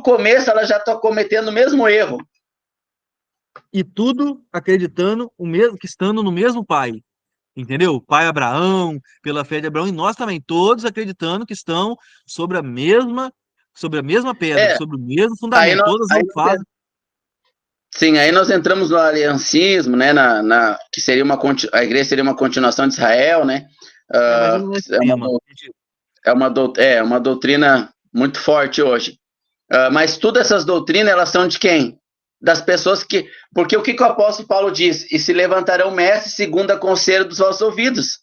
começo, ela já está cometendo o mesmo erro. E tudo acreditando o mesmo, que estando no mesmo pai. Entendeu? Pai Abraão, pela fé de Abraão, e nós também, todos acreditando que estão sobre a mesma pedra, sobre o mesmo fundamento, todas as fases. Sim, aí nós entramos no aliancismo, né, que seria a igreja seria uma continuação de Israel, né? É uma doutrina muito forte hoje. Mas todas essas doutrinas, elas são de quem? Das pessoas que... Porque o que o apóstolo Paulo diz? E se levantarão mestres segundo a conselho dos vossos ouvidos.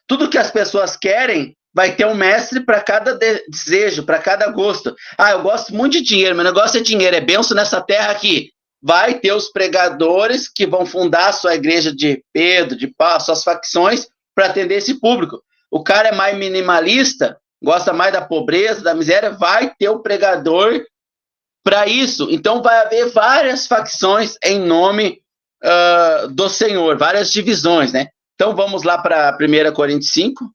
Tudo que as pessoas querem, vai ter um mestre para cada desejo, para cada gosto. Eu gosto muito de dinheiro, meu negócio é dinheiro, é benção nessa terra aqui. Vai ter os pregadores que vão fundar a sua igreja de Pedro, de Paulo, suas facções, para atender esse público. O cara é mais minimalista, gosta mais da pobreza, da miséria, vai ter o pregador para isso. Então vai haver várias facções em nome do Senhor, várias divisões, né? Então vamos lá para 1 Coríntios 5.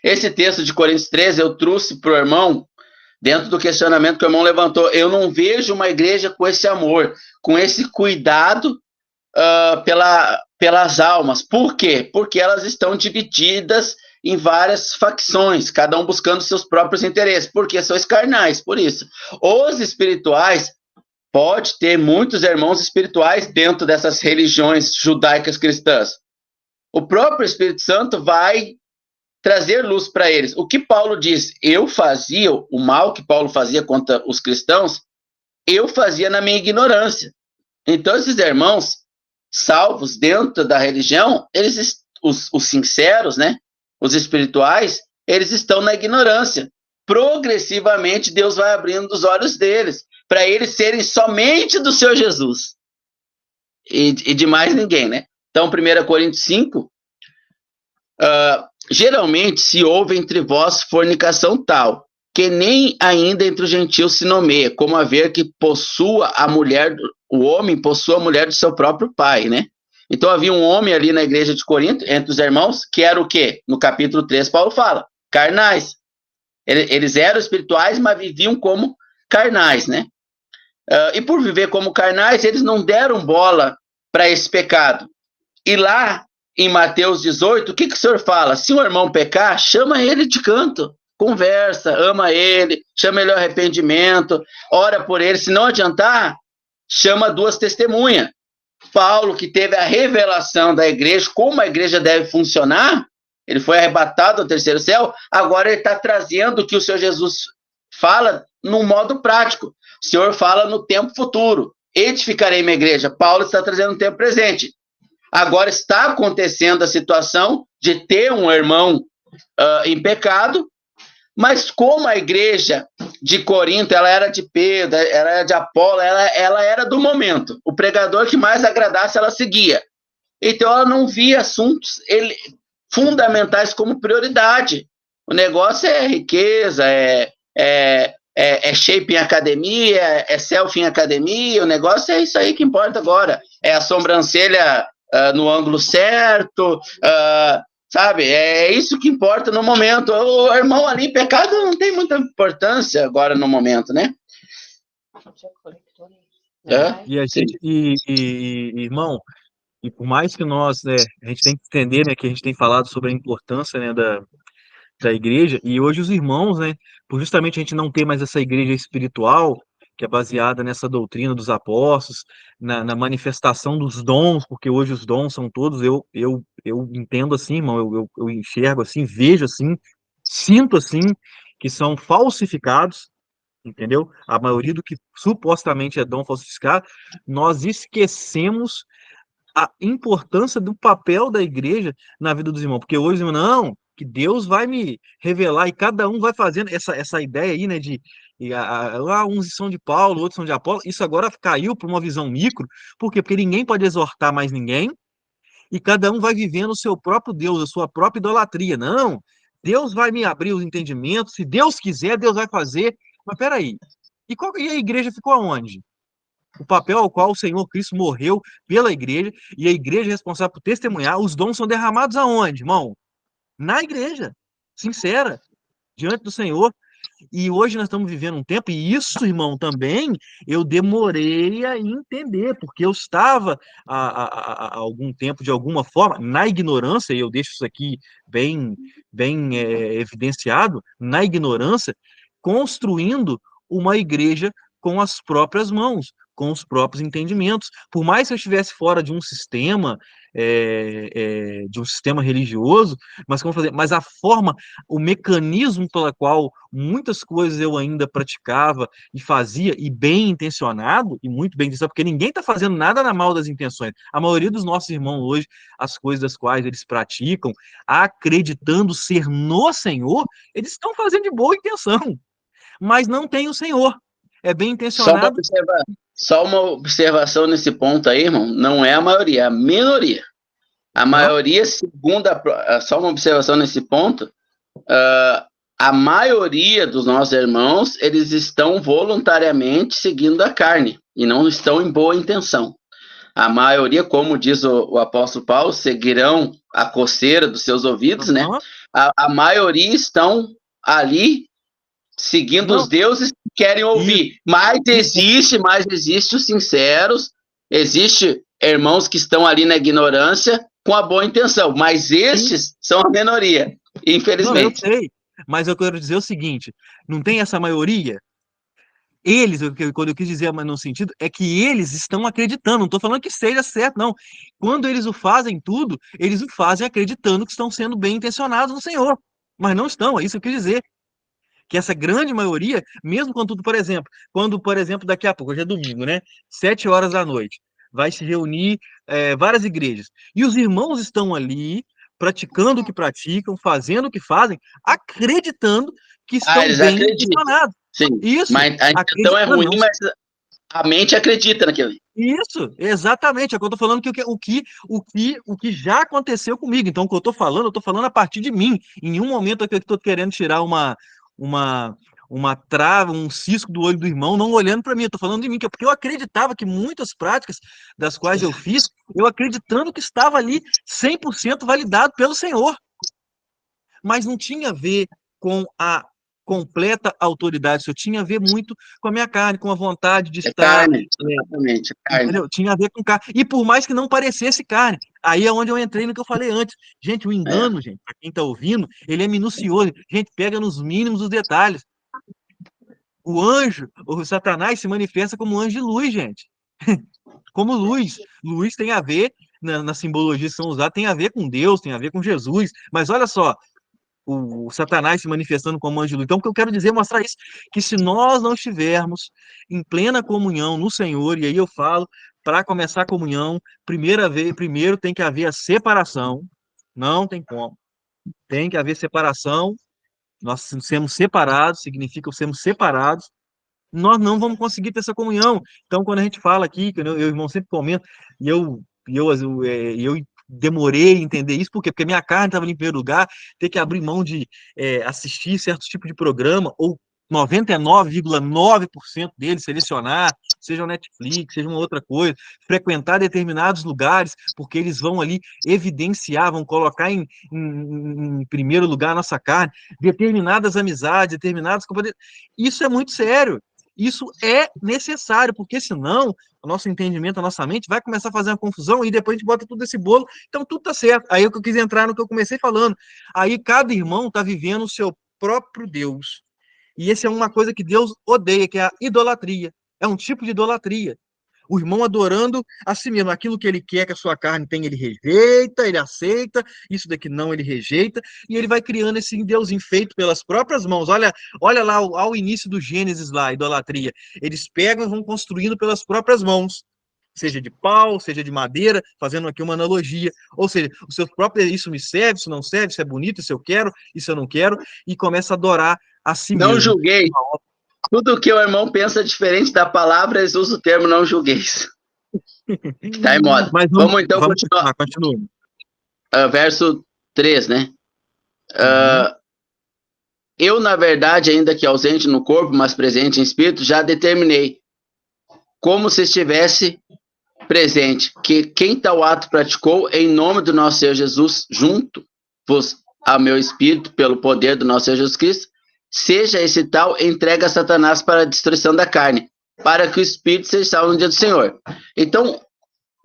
Esse texto de Coríntios 13 eu trouxe para o irmão, dentro do questionamento que o irmão levantou. Eu não vejo uma igreja com esse amor, com esse cuidado pelas almas. Por quê? Porque elas estão divididas em várias facções, cada um buscando seus próprios interesses, porque são carnais, por isso. Os espirituais, pode ter muitos irmãos espirituais dentro dessas religiões judaicas cristãs. O próprio Espírito Santo vai trazer luz para eles. O que Paulo diz, eu fazia, o mal que Paulo fazia contra os cristãos, eu fazia na minha ignorância. Então, esses irmãos salvos dentro da religião, eles, os sinceros, né, os espirituais, eles estão na ignorância. Progressivamente, Deus vai abrindo os olhos deles, para eles serem somente do Senhor Jesus. E de mais ninguém, né? Então, 1 Coríntios 5, geralmente se houve entre vós fornicação tal, que nem ainda entre os gentios se nomeia, como haver que possua a mulher, o homem possua a mulher do seu próprio pai, né? Então havia um homem ali na igreja de Corinto, entre os irmãos, que era o quê? No capítulo 3, Paulo fala, carnais. Eles eram espirituais, mas viviam como carnais, né? E por viver como carnais, eles não deram bola para esse pecado. E lá, em Mateus 18, o que o Senhor fala? Se um irmão pecar, chama ele de canto. conversa, ama ele, chama ele ao arrependimento, ora por ele. Se não adiantar, chama 2 testemunhas. Paulo, que teve a revelação da igreja, como a igreja deve funcionar, ele foi arrebatado ao 3º céu, agora ele está trazendo o que o Senhor Jesus fala num modo prático. O Senhor fala no tempo futuro. Edificarei minha igreja. Paulo está trazendo no tempo presente. Agora está acontecendo a situação de ter um irmão em pecado, mas como a igreja de Corinto, ela era de Pedro, ela era de Apolo, ela era do momento. O pregador que mais agradasse, ela seguia. Então, ela não via assuntos fundamentais como prioridade. O negócio é riqueza, é shape em academia, é selfie em academia, o negócio é isso aí que importa agora. É a sobrancelha no ângulo certo, sabe? É isso que importa no momento. O irmão ali em pecado não tem muita importância agora no momento, né? E a gente, irmão, e por mais que nós, né, a gente tem que entender, né, que a gente tem falado sobre a importância, né, da igreja, e hoje os irmãos, né, por justamente a gente não ter mais essa igreja espiritual, que é baseada nessa doutrina dos apóstolos, na manifestação dos dons, porque hoje os dons são todos, eu entendo assim, irmão, eu enxergo assim, vejo assim, sinto assim, que são falsificados, entendeu? A maioria do que supostamente é dom falsificado, nós esquecemos a importância do papel da igreja na vida dos irmãos, porque hoje, não, que Deus vai me revelar e cada um vai fazendo essa ideia aí, né, de uns são de Paulo, outros são de Apolo, isso agora caiu para uma visão micro, por quê? Porque ninguém pode exortar mais ninguém e cada um vai vivendo o seu próprio Deus, a sua própria idolatria, não, Deus vai me abrir os entendimentos, se Deus quiser, Deus vai fazer, mas peraí, e a igreja ficou aonde? O papel ao qual o Senhor Cristo morreu pela igreja, e a igreja é responsável por testemunhar, os dons são derramados aonde, irmão? Na igreja, sincera, diante do Senhor. E hoje nós estamos vivendo um tempo, e isso, irmão, também eu demorei a entender, porque eu estava há algum tempo, de alguma forma, na ignorância, e eu deixo isso aqui bem evidenciado, na ignorância, construindo uma igreja com as próprias mãos, com os próprios entendimentos. Por mais que eu estivesse fora de um sistema, religioso, mas como fazer? Mas a forma, o mecanismo pela qual muitas coisas eu ainda praticava e fazia, e bem intencionado, e muito bem intencionado, porque ninguém está fazendo nada na mal das intenções. A maioria dos nossos irmãos hoje, as coisas das quais eles praticam, acreditando ser no Senhor, eles estão fazendo de boa intenção, mas não tem o Senhor. É bem intencionado. Só uma observação nesse ponto aí, irmão, não é a maioria, é a minoria. A maioria, só uma observação nesse ponto, a maioria dos nossos irmãos, eles estão voluntariamente seguindo a carne e não estão em boa intenção. A maioria, como diz o apóstolo Paulo, seguirão a coceira dos seus ouvidos, né? A maioria estão ali seguindo os deuses que querem ouvir. Mas existe os sinceros, existe irmãos que estão ali na ignorância com a boa intenção, mas estes são a minoria, infelizmente. Não, eu sei, mas eu quero dizer o seguinte, não tem essa maioria? Eles, quando eu quis dizer no sentido, é que eles estão acreditando, não estou falando que seja certo, não. Quando eles o fazem tudo, eles o fazem acreditando que estão sendo bem intencionados no Senhor, mas não estão, é isso que eu quis dizer. Que essa grande maioria, mesmo quando tudo, por exemplo, daqui a pouco, hoje é domingo, né? 7 horas da noite, vai se reunir várias igrejas. E os irmãos estão ali, praticando o que praticam, fazendo o que fazem, acreditando que estão bem intencionados. Sim, isso, mas a intenção é ruim, mas a mente acredita naquilo. Isso, exatamente. É o que eu estou falando, o que já aconteceu comigo. Então, o que eu estou falando a partir de mim. Em nenhum momento eu estou querendo tirar uma trava, um cisco do olho do irmão, não olhando para mim, eu estou falando de mim, porque eu acreditava que muitas práticas das quais eu fiz, eu acreditando que estava ali 100% validado pelo Senhor, mas não tinha a ver com a completa autoridade, isso tinha a ver muito com a minha carne, com a vontade de É estar, carne, exatamente, é carne. entendeu? Tinha a ver com carne. E por mais que não parecesse carne, aí é onde eu entrei no que eu falei antes. Gente, o engano, gente, para quem está ouvindo, ele é minucioso. Gente, pega nos mínimos os detalhes. O anjo, o Satanás se manifesta como anjo de luz, gente. Como luz. Luz tem a ver, na simbologia que são usadas, tem a ver com Deus, tem a ver com Jesus. Mas olha só, o Satanás se manifestando como anjo de luz. Então, o que eu quero dizer é mostrar isso, que se nós não estivermos em plena comunhão no Senhor, e aí eu falo, para começar a comunhão, primeiro tem que haver a separação, não tem como. Tem que haver separação, nós sermos separados, significa sermos separados, nós não vamos conseguir ter essa comunhão. Então, quando a gente fala aqui, que eu, irmão, sempre comento, e eu demorei a entender isso, por quê? Porque minha carne estava ali em primeiro lugar, ter que abrir mão de assistir certos tipos de programa, ou 99,9% deles, selecionar, seja o Netflix, seja uma outra coisa, frequentar determinados lugares, porque eles vão ali evidenciar, vão colocar em primeiro lugar a nossa carne, determinadas amizades, determinadas companhias. Isso é muito sério. Isso é necessário, porque senão o nosso entendimento, a nossa mente vai começar a fazer uma confusão e depois a gente bota tudo esse bolo, então tudo tá certo. Aí eu quis entrar no que eu comecei falando. Aí cada irmão tá vivendo o seu próprio Deus. E essa é uma coisa que Deus odeia, que é a idolatria. É um tipo de idolatria. O irmão adorando a si mesmo. Aquilo que ele quer que a sua carne tenha, ele rejeita, ele aceita. Isso daqui não, ele rejeita. E ele vai criando esse deusinho feito pelas próprias mãos. Olha lá ao início do Gênesis lá, a idolatria. Eles pegam e vão construindo pelas próprias mãos. Seja de pau, seja de madeira, fazendo aqui uma analogia. Ou seja, o seu próprio, isso me serve, isso não serve, isso é bonito, isso eu quero, isso eu não quero. E começa a adorar a si Não mesmo. julguei. Tudo que o irmão pensa diferente da palavra, eles usam o termo não julgueis. Tá em moda. Mas Vamos então vamos continuar. Continua. Verso 3, né? Uhum. Eu, na verdade, ainda que ausente no corpo, mas presente em espírito, já determinei, como se estivesse presente, que quem tal ato praticou, em nome do nosso Senhor Jesus, junto-vos ao meu espírito, pelo poder do nosso Senhor Jesus Cristo, seja esse tal entregue a Satanás para a destruição da carne, para que o espírito seja salvo no dia do Senhor. Então,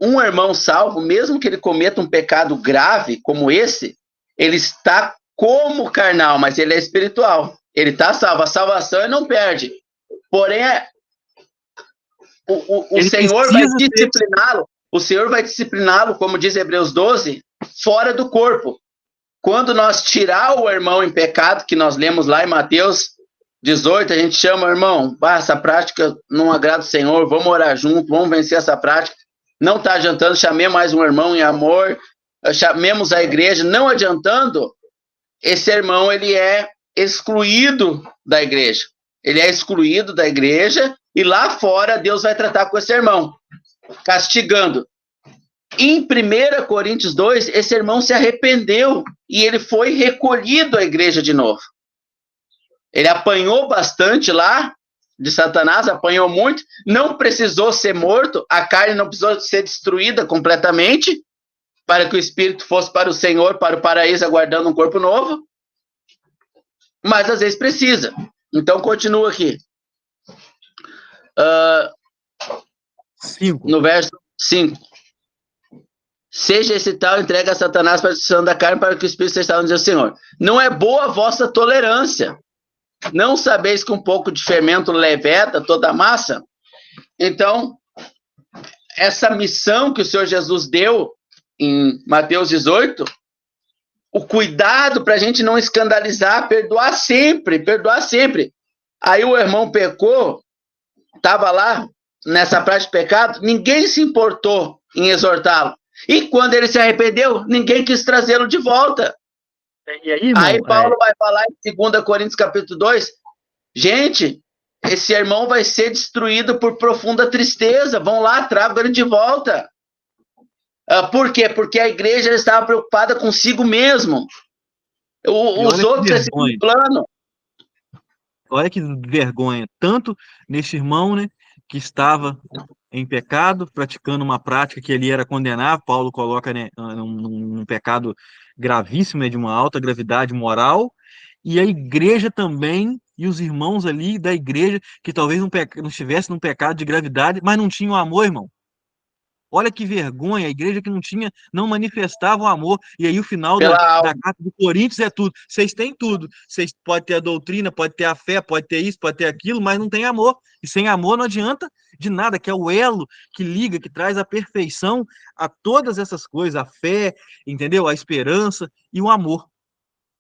um irmão salvo, mesmo que ele cometa um pecado grave como esse, ele está como carnal, mas ele é espiritual. Ele está salvo. A salvação ele não perde. Porém, o Senhor vai discipliná-lo. O Senhor vai discipliná-lo, como diz Hebreus 12, fora do corpo. Quando nós tirar o irmão em pecado, que nós lemos lá em Mateus 18, a gente chama, irmão, essa prática não agrada o Senhor, vamos orar junto, vamos vencer essa prática. Não está adiantando, chamei mais um irmão em amor, chamemos a igreja, não adiantando, esse irmão ele é excluído da igreja. Ele é excluído da igreja e lá fora Deus vai tratar com esse irmão, castigando. Em 1 Coríntios 2, esse irmão se arrependeu e ele foi recolhido à igreja de novo. Ele apanhou bastante lá de Satanás, apanhou muito, não precisou ser morto, a carne não precisou ser destruída completamente, para que o espírito fosse para o Senhor, para o paraíso, aguardando um corpo novo, mas às vezes precisa. Então, continua aqui. No verso 5. Seja esse tal entregue a Satanás para a destruição da carne, para que o espírito seja salvo no dia do Senhor. Não é boa a vossa tolerância. Não sabeis que um pouco de fermento leveda toda a massa? Então, essa missão que o Senhor Jesus deu em Mateus 18, o cuidado para a gente não escandalizar, perdoar sempre, perdoar sempre. Aí o irmão pecou, estava lá nessa prática de pecado, ninguém se importou em exortá-lo. E quando ele se arrependeu, ninguém quis trazê-lo de volta. E aí, irmão, aí Paulo vai falar em 2 Coríntios capítulo 2, gente, esse irmão vai ser destruído por profunda tristeza, vão lá, tragam ele de volta. Por quê? Porque a igreja estava preocupada consigo mesmo. Os outros é segundo plano. Olha que vergonha, tanto neste irmão, né, que estava em pecado, praticando uma prática que ele era condenável, Paulo coloca, né, um pecado gravíssimo, né, de uma alta gravidade moral, e a igreja também e os irmãos ali da igreja, que talvez não estivesse num pecado de gravidade, mas não tinham amor, irmão. Olha que vergonha, a igreja que não manifestava o amor. E aí o final Pela da alma. carta de Coríntios é tudo. Vocês têm tudo. Vocês podem ter a doutrina, pode ter a fé, pode ter isso, pode ter aquilo, mas não tem amor. E sem amor não adianta de nada, que é o elo que liga, que traz a perfeição a todas essas coisas, a fé, entendeu? A esperança e o amor.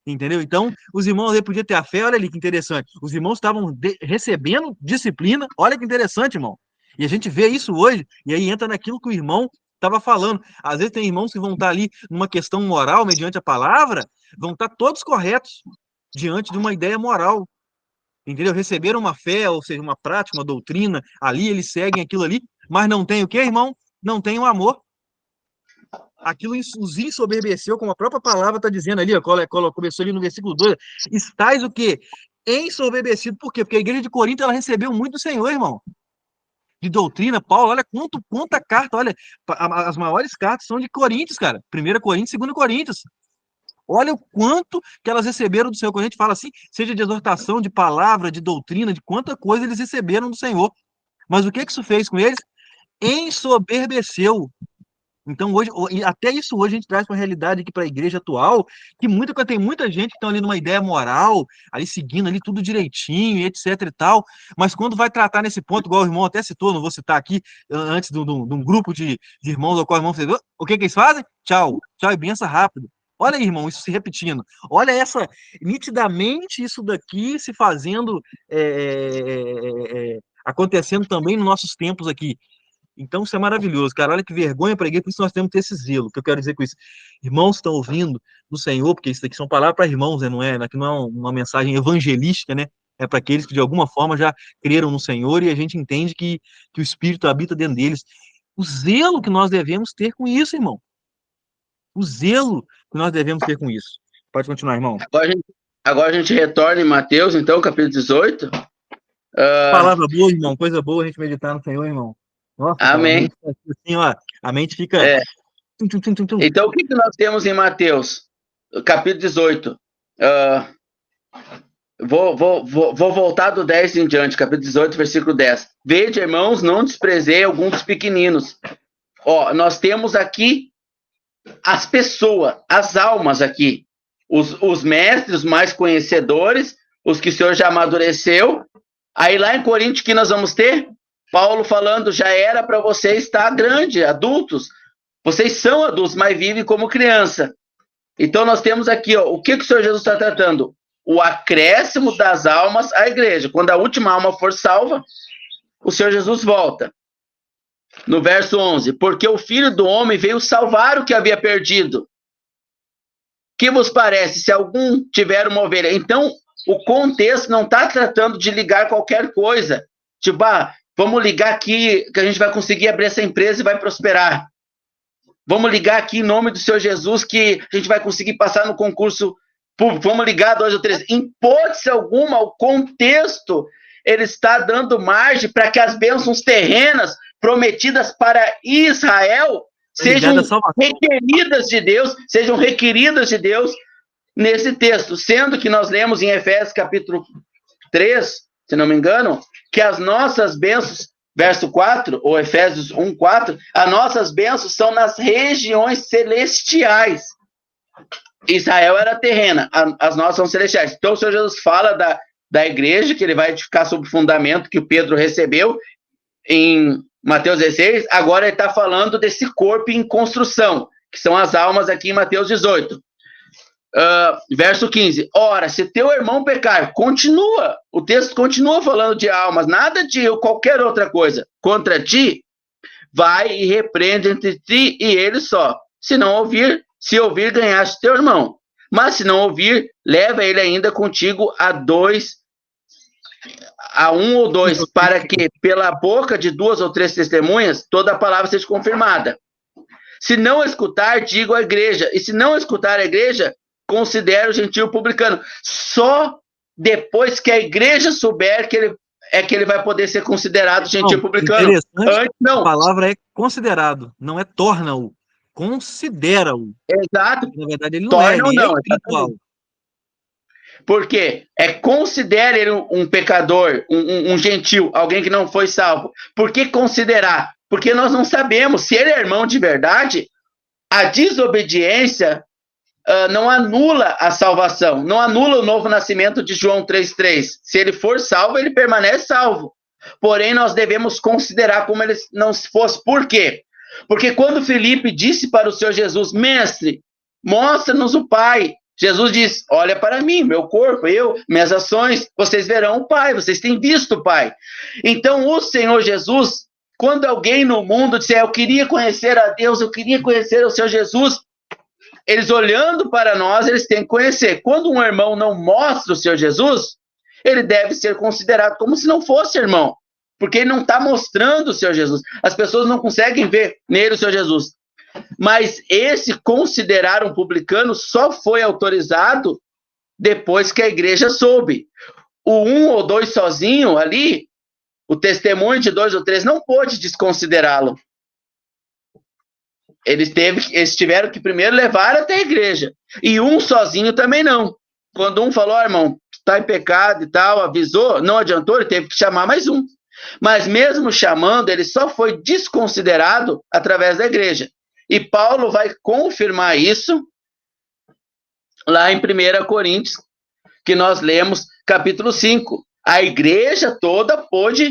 Entendeu? Então, os irmãos ali podiam ter a fé, olha ali que interessante. Os irmãos estavam recebendo disciplina, olha que interessante, irmão. E a gente vê isso hoje, e aí entra naquilo que o irmão estava falando. Às vezes tem irmãos que vão estar ali numa questão moral, mediante a palavra, vão estar todos corretos diante de uma ideia moral. Entendeu? Receberam uma fé, ou seja, uma prática, uma doutrina, ali eles seguem aquilo ali, mas não tem o quê, irmão? Não tem o amor. Aquilo os ensoberbeceu, como a própria palavra está dizendo ali, ó, começou ali no versículo 2, estáis o quê? Ensoberbecido. Por quê? Porque a igreja de Corinto, ela recebeu muito do Senhor, irmão. De doutrina, Paulo, olha quanta carta, olha, as maiores cartas são de Coríntios, cara. 1 Coríntios, 2 Coríntios. Olha o quanto que elas receberam do Senhor. Quando a gente fala assim, seja de exortação, de palavra, de doutrina, de quanta coisa eles receberam do Senhor. Mas o que isso fez com eles? Ensoberbeceu. Então, hoje, e até isso hoje a gente traz para a realidade aqui para a igreja atual, que tem muita gente que está ali numa ideia moral, ali seguindo ali tudo direitinho, etc e tal, mas quando vai tratar nesse ponto, igual o irmão até citou, não vou citar aqui, antes de um grupo de irmãos ao qual o irmão falou, o que eles fazem? Tchau, tchau e benção rápido. Olha aí, irmão, isso se repetindo. Olha nitidamente isso daqui se fazendo, acontecendo também nos nossos tempos aqui. Então, isso é maravilhoso, cara. Olha que vergonha para a igreja, por isso nós temos que ter esse zelo. O que eu quero dizer com isso? Irmãos estão ouvindo do Senhor, porque isso daqui são palavras para irmãos, né? Aqui não é uma mensagem evangelística, né? É para aqueles que de alguma forma já creram no Senhor e a gente entende que o Espírito habita dentro deles. O zelo que nós devemos ter com isso, irmão. O zelo que nós devemos ter com isso. Pode continuar, irmão. Agora a gente retorna em Mateus, então, capítulo 18. Palavra boa, irmão. Coisa boa a gente meditar no Senhor, irmão. Nossa, Amém. cara, assim, ó, a mente fica... É. Então, o que nós temos em Mateus, capítulo 18? Vou voltar do 10 em diante, capítulo 18, versículo 10. Vede, irmãos, não desprezei alguns dos pequeninos. Ó, nós temos aqui as pessoas, as almas aqui. Os mestres, os mais conhecedores, os que o Senhor já amadureceu. Aí lá em Coríntios, que nós vamos ter? Paulo falando, já era para vocês estar grande, adultos. Vocês são adultos, mas vivem como criança. Então nós temos aqui, ó, o que o Senhor Jesus está tratando? O acréscimo das almas à igreja. Quando a última alma for salva, o Senhor Jesus volta. No verso 11, porque o Filho do Homem veio salvar o que havia perdido. Que vos parece, se algum tiver uma ovelha? Então, o contexto não está tratando de ligar qualquer coisa. Tipo, vamos ligar aqui que a gente vai conseguir abrir essa empresa e vai prosperar. Vamos ligar aqui em nome do Senhor Jesus que a gente vai conseguir passar no concurso público. Vamos ligar 2 ou 3. Em hipótese alguma, o contexto, ele está dando margem para que as bênçãos terrenas prometidas para Israel sejam requeridas de Deus nesse texto. Sendo que nós lemos em Efésios capítulo 3, se não me engano, que as nossas bênçãos, verso 4, ou Efésios 1, 4, as nossas bênçãos são nas regiões celestiais. Israel era terrena, as nossas são celestiais. Então o Senhor Jesus fala da igreja, que ele vai edificar sobre o fundamento que o Pedro recebeu em Mateus 16, agora ele está falando desse corpo em construção, que são as almas aqui em Mateus 18. Verso 15, ora, se teu irmão pecar, o texto continua falando de almas, nada de qualquer outra coisa, contra ti, vai e repreende entre ti e ele só, se ouvir, ganhaste teu irmão, mas se não ouvir, leva ele ainda contigo a um ou dois, para que pela boca de 2 ou 3 testemunhas, toda a palavra seja confirmada. Se não escutar, digo à igreja, e se não escutar a igreja, considera o gentio publicano. Só depois que a igreja souber que ele vai poder ser considerado gentio publicano. Antes, não. A palavra é considerado, não é torna-o. Considera-o. Exato. Na verdade, ele não é, ele é espiritual. Por quê? Considere ele um pecador, um gentil, alguém que não foi salvo. Por que considerar? Porque nós não sabemos se ele é irmão de verdade. A desobediência não anula a salvação, não anula o novo nascimento de João 3,3. Se ele for salvo, ele permanece salvo. Porém, nós devemos considerar como ele não fosse. Por quê? Porque quando Filipe disse para o Senhor Jesus, mestre, mostra-nos o Pai. Jesus diz, olha para mim, meu corpo, minhas ações, vocês verão o Pai, vocês têm visto o Pai. Então, o Senhor Jesus, quando alguém no mundo disser, eu queria conhecer a Deus, eu queria conhecer o Senhor Jesus, eles olhando para nós, eles têm que conhecer. Quando um irmão não mostra o Senhor Jesus, ele deve ser considerado como se não fosse irmão, porque ele não está mostrando o Senhor Jesus. As pessoas não conseguem ver nele o Senhor Jesus. Mas esse considerar um publicano só foi autorizado depois que a igreja soube. O 1 ou 2 sozinho ali, o testemunho de 2 ou 3 não pôde desconsiderá-lo. Eles tiveram que primeiro levar até a igreja. E um sozinho também não. Quando um falou, irmão, está em pecado e tal, avisou, não adiantou, ele teve que chamar mais um. Mas mesmo chamando, ele só foi desconsiderado através da igreja. E Paulo vai confirmar isso lá em 1 Coríntios, que nós lemos, capítulo 5. A igreja toda pôde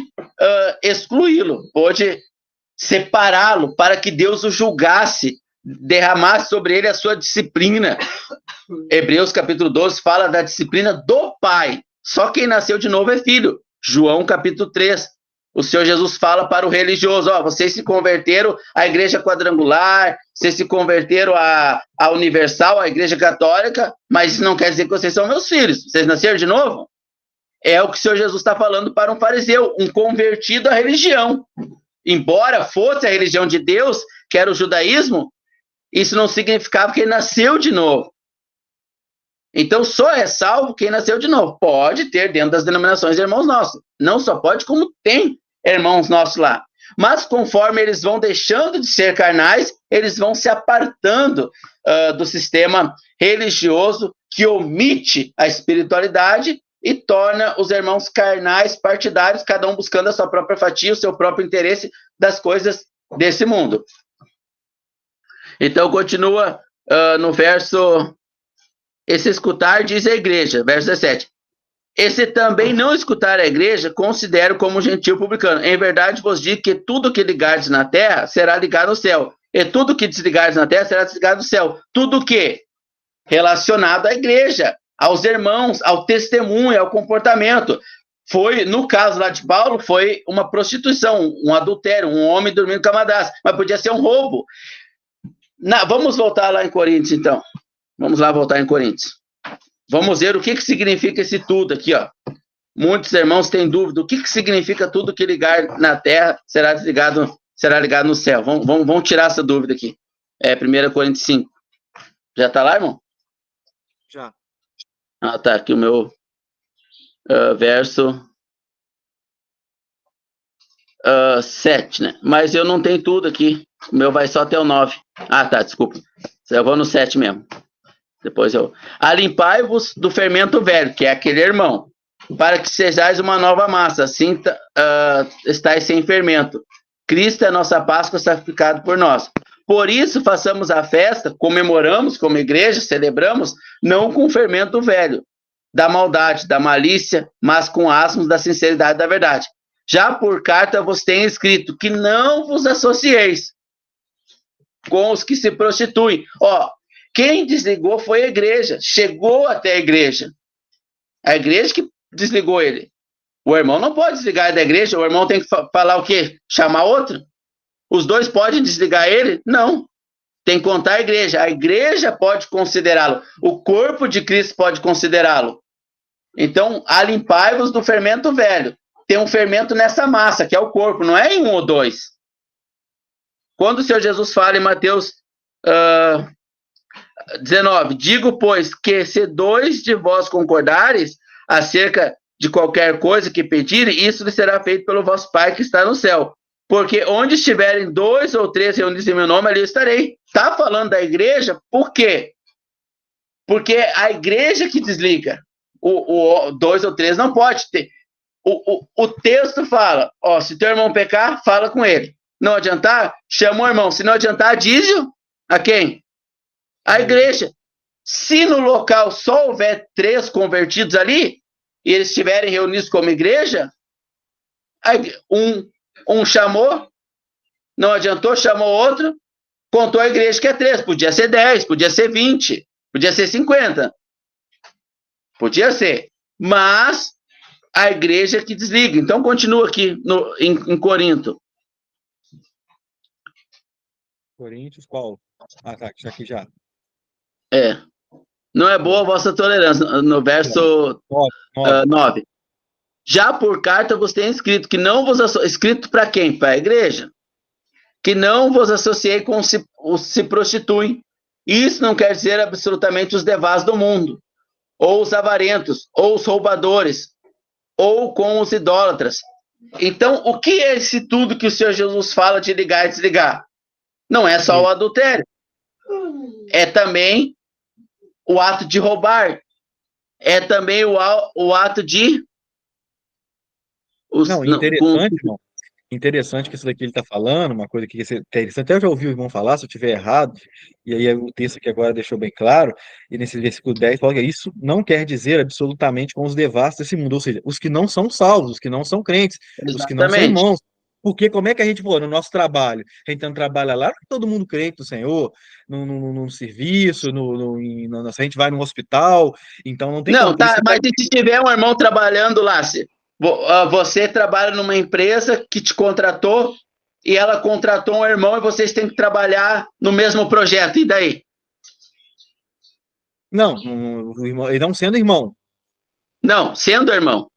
excluí-lo, pôde separá-lo para que Deus o julgasse, derramasse sobre ele a sua disciplina. Hebreus capítulo 12 fala da disciplina do Pai. Só quem nasceu de novo é filho. João capítulo 3. O Senhor Jesus fala para o religioso, vocês se converteram à igreja quadrangular, vocês se converteram à universal, à igreja católica, mas isso não quer dizer que vocês são meus filhos. Vocês nasceram de novo? É o que o Senhor Jesus está falando para um fariseu, um convertido à religião. Embora fosse a religião de Deus, que era o judaísmo, isso não significava que ele nasceu de novo. Então, só é salvo quem nasceu de novo. Pode ter dentro das denominações irmãos nossos. Não só pode, como tem irmãos nossos lá. Mas conforme eles vão deixando de ser carnais, eles vão se apartando do sistema religioso que omite a espiritualidade e torna os irmãos carnais, partidários, cada um buscando a sua própria fatia, o seu próprio interesse das coisas desse mundo. Então, continua no verso... Esse escutar diz a igreja, verso 17. Esse também não escutar a igreja, considero como gentil publicano. Em verdade vos digo que tudo que ligardes na terra será ligado no céu. E tudo que desligardes na terra será desligado no céu. Tudo que relacionado à igreja, aos irmãos, ao testemunho, ao comportamento. Foi, no caso lá de Paulo, foi uma prostituição, um adultério, um homem dormindo com a madrasta, mas podia ser um roubo. Vamos voltar lá em Coríntios, então. Vamos lá voltar em Coríntios. Vamos ver o que significa esse tudo aqui, ó. Muitos irmãos têm dúvida. O que significa tudo que ligar na terra será ligado no céu? Vamos tirar essa dúvida aqui. 1 Coríntios 5. Já está lá, irmão? Já. Tá aqui o meu verso 7, né? Mas eu não tenho tudo aqui. O meu vai só até o 9. Tá, desculpa. Eu vou no 7 mesmo. Depois alimpai-vos do fermento velho, que é aquele irmão, para que sejais uma nova massa, assim estáis sem fermento. Cristo é a nossa Páscoa sacrificado por nós. Por isso façamos a festa, comemoramos como igreja, celebramos, não com fermento velho, da maldade, da malícia, mas com asmos da sinceridade da verdade. Já por carta vos tenho escrito que não vos associeis com os que se prostituem. Quem desligou foi a igreja, chegou até a igreja que desligou ele. O irmão não pode desligar da igreja, o irmão tem que falar o quê? Chamar outro? Os dois podem desligar ele? Não. Tem que contar a igreja pode considerá-lo, o corpo de Cristo pode considerá-lo. Então, alimpai-vos do fermento velho. Tem um fermento nessa massa, que é o corpo, não é em 1 ou 2. Quando o Senhor Jesus fala em Mateus 19, digo, pois, que se 2 de vós concordares acerca de qualquer coisa que pedirem, isso lhe será feito pelo vosso Pai que está no céu. Porque onde estiverem 2 ou 3 reunidos em meu nome, ali eu estarei. Está falando da igreja, por quê? Porque a igreja que desliga. o 2 ou 3 não pode ter. O texto fala, ó, se teu irmão pecar, fala com ele. Não adiantar, chama o irmão. Se não adiantar, diz-o a quem? A igreja. Se no local só houver 3 convertidos ali, e eles estiverem reunidos como igreja, um chamou, não adiantou, chamou outro, contou a igreja que é 3. Podia ser 10, podia ser 20, podia ser 50. Podia ser. Mas a igreja que desliga. Então, continua aqui em Corinto. Coríntios, qual? Ah, tá, aqui já. Não é boa a vossa tolerância, no verso 9. Já por carta vos tenho escrito que não vos escrito para quem? Para a igreja. Que não vos associei com os se prostituem. Isso não quer dizer absolutamente os devassos do mundo, ou os avarentos, ou os roubadores, ou com os idólatras. Então, o que é esse tudo que o Senhor Jesus fala de ligar e desligar? Não é só o adultério. É também o ato de roubar. É também o ato de... Interessante, irmão. Interessante que isso daqui ele está falando, uma coisa que é interessante, até eu já ouvi o irmão falar, se eu estiver errado, e aí o texto aqui agora deixou bem claro, e nesse versículo 10 fala que isso não quer dizer absolutamente com os devassos desse mundo, ou seja, os que não são salvos, os que não são crentes, os que não são irmãos. Porque como é que a gente, no nosso trabalho, a gente não trabalha lá, todo mundo crente do Senhor, no serviço, se a gente vai no hospital, então não tem como. Não, tá, mas pode... se tiver um irmão trabalhando lá, você trabalha numa empresa que te contratou e ela contratou um irmão e vocês têm que trabalhar no mesmo projeto, e daí? Não, ele não sendo irmão. Não, sendo irmão.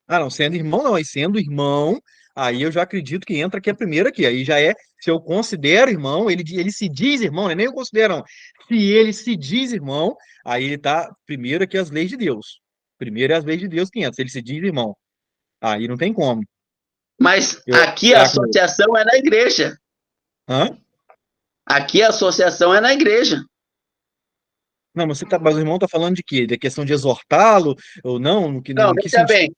Ah, não, sendo irmão não, e sendo irmão, aí eu já acredito que entra aqui a primeira aqui, aí já é, se eu considero irmão, ele se diz irmão, né? Nem eu considero, não. Se ele se diz irmão, aí ele tá primeiro aqui as leis de Deus. Primeiro é as leis de Deus que entra, se ele se diz irmão. Aí não tem como. Mas aqui a associação é na igreja. Hã? Aqui a associação é na igreja. Não, mas o irmão tá falando de quê? Da questão de exortá-lo ou não? Não, veja bem.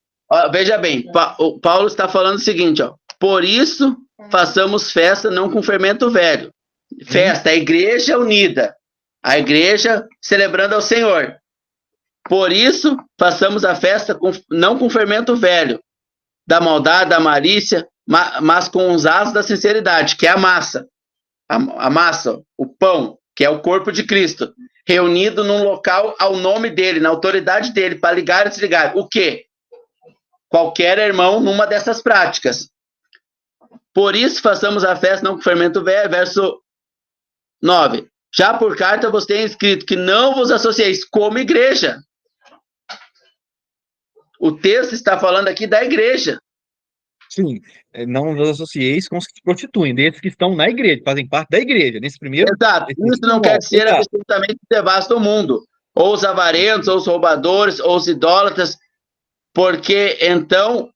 Veja bem, o Paulo está falando o seguinte, ó. Por isso, façamos festa não com fermento velho. Festa, a igreja unida. A igreja celebrando ao Senhor. Por isso, façamos a festa não com fermento velho, da maldade, da malícia, mas com os asos da sinceridade, que é a massa. A massa, o pão, que é o corpo de Cristo, reunido num local ao nome dele, na autoridade dele, para ligar e desligar. O quê? Qualquer irmão numa dessas práticas. Por isso, façamos a festa não com fermento velho, verso 9. Já por carta vos tenho escrito que não vos associeis como igreja. O texto está falando aqui da igreja. Sim, não vos associeis com os que se prostituem, desses que estão na igreja, fazem parte da igreja. Nesse primeiro. Exato. Isso não quer dizer absolutamente que devasta o mundo. Ou os avarentos, ou os roubadores, ou os idólatras, porque então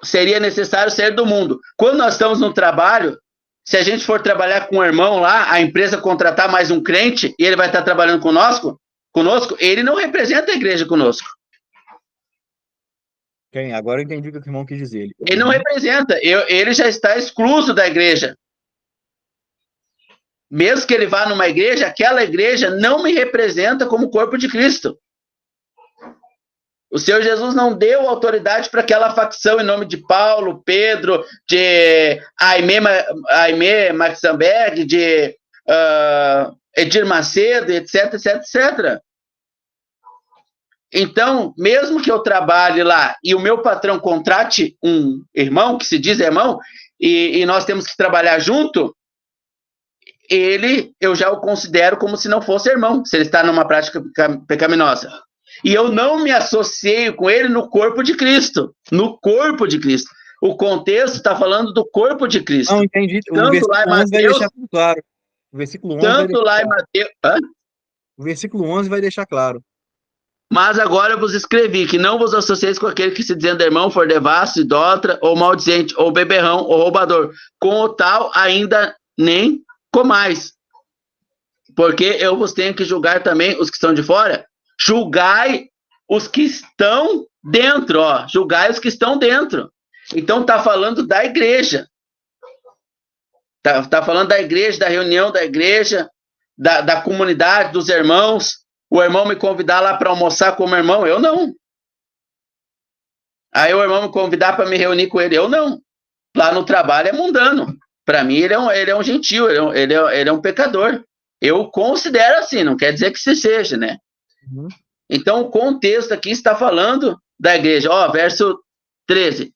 seria necessário ser do mundo. Quando nós estamos no trabalho, se a gente for trabalhar com um irmão lá, a empresa contratar mais um crente, e ele vai estar trabalhando conosco, ele não representa a igreja conosco. Agora eu entendi o que o irmão quis dizer. Ele não representa, ele já está excluso da igreja. Mesmo que ele vá numa igreja, aquela igreja não me representa como corpo de Cristo. O Senhor Jesus não deu autoridade para aquela facção em nome de Paulo, Pedro, de Aimé Maxenberg, de Edir Macedo, etc, etc, etc. Então, mesmo que eu trabalhe lá e o meu patrão contrate um irmão, que se diz irmão, e nós temos que trabalhar junto, eu já o considero como se não fosse irmão, se ele está numa prática pecaminosa. E eu não me associo com ele no corpo de Cristo. No corpo de Cristo. O contexto está falando do corpo de Cristo. Não, entendi. Tanto lá em Mateus, vai deixar claro. O versículo 11 tanto lá em Mateus... O versículo 11 vai deixar claro. Mas agora eu vos escrevi que não vos associeis com aquele que se dizendo irmão for devasso, idólatra, ou maldizente, ou beberrão, ou roubador. Com o tal ainda nem comais. Porque eu vos tenho que julgar também os que estão de fora. Julgai os que estão dentro, ó, julgai os que estão dentro. Então tá falando da igreja. Tá falando da igreja, da reunião da igreja, da comunidade, dos irmãos. O irmão me convidar lá para almoçar com o meu irmão, eu não. Aí o irmão me convidar para me reunir com ele, eu não. Lá no trabalho é mundano. Para mim, ele é um gentil, ele é um pecador. Eu considero assim, não quer dizer que se seja, né? Uhum. Então, o contexto aqui está falando da igreja. Ó, verso 13.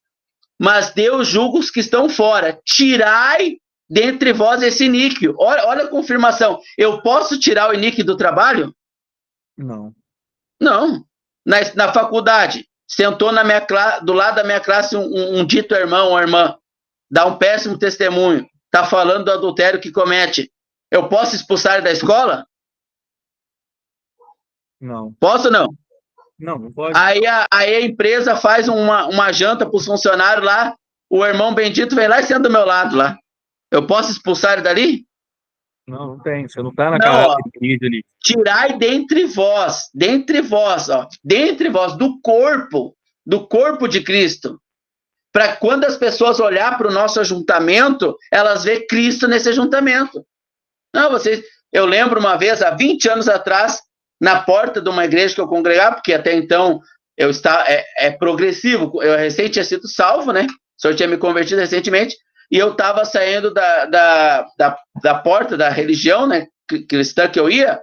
Mas Deus julga os que estão fora. Tirai dentre vós esse iníquo. Olha a confirmação. Eu posso tirar o iníquo do trabalho? Não. Não. Na faculdade, sentou do lado da minha classe um dito irmão ou irmã, dá um péssimo testemunho, está falando do adultério que comete. Eu posso expulsar ele da escola? Não. Posso ou não? Não, não pode. Aí a empresa faz uma janta para os funcionários lá, o irmão bendito vem lá e senta do meu lado lá. Eu posso expulsar ele dali? Não, não tem. Você não está na caráter ali. Tirai dentre vós, ó, dentre vós, do corpo de Cristo. Para quando as pessoas olhar para o nosso ajuntamento, elas vê Cristo nesse ajuntamento. Não, eu lembro uma vez, há 20 anos atrás, na porta de uma igreja que eu congregava, porque até então é progressivo, eu recém tinha sido salvo, né? O senhor tinha me convertido recentemente, e eu estava saindo da porta da religião, né, cristã que eu ia,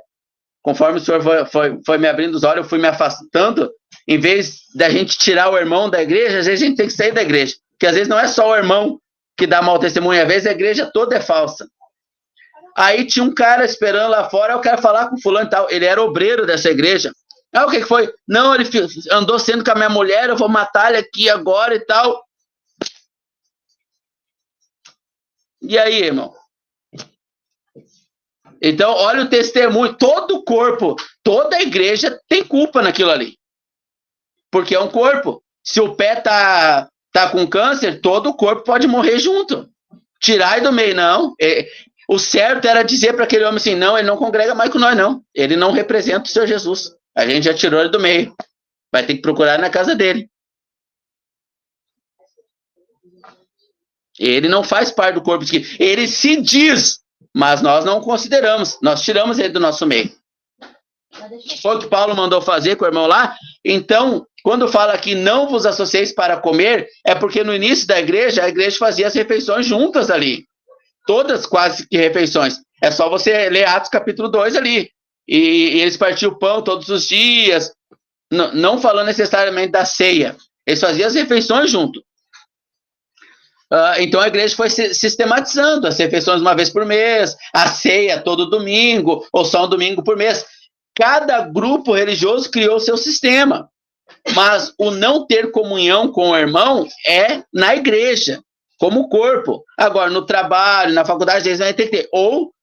conforme o senhor foi me abrindo os olhos, eu fui me afastando, em vez da gente tirar o irmão da igreja, às vezes a gente tem que sair da igreja, porque às vezes não é só o irmão que dá mau testemunho, às vezes a igreja toda é falsa. Aí tinha um cara esperando lá fora, eu quero falar com o fulano e tal, ele era obreiro dessa igreja. Ah, o que foi? Não, ele andou sendo com a minha mulher, eu vou matar ele aqui agora e tal. E aí, irmão? Então, olha o testemunho, todo o corpo, toda a igreja tem culpa naquilo ali. Porque é um corpo. Se o pé tá com câncer, todo o corpo pode morrer junto. Tirar do meio, não. O certo era dizer para aquele homem assim, não, ele não congrega mais com nós, não. Ele não representa o Senhor Jesus. A gente já tirou ele do meio. Vai ter que procurar na casa dele. Ele não faz parte do corpo de Cristo. Ele se diz, mas nós não consideramos. Nós tiramos ele do nosso meio. Foi o que Paulo mandou fazer com o irmão lá. Então, quando fala que não vos associeis para comer, é porque no início da igreja, a igreja fazia as refeições juntas ali. Todas quase que refeições. É só você ler Atos capítulo 2 ali. E eles partiam o pão todos os dias, não falando necessariamente da ceia. Eles faziam as refeições junto. Então a igreja foi sistematizando as refeições uma vez por mês, a ceia todo domingo, ou só um domingo por mês. Cada grupo religioso criou seu sistema. Mas o não ter comunhão com o irmão é na igreja, como corpo. Agora, no trabalho, na faculdade, eles vão ter que ter. Ou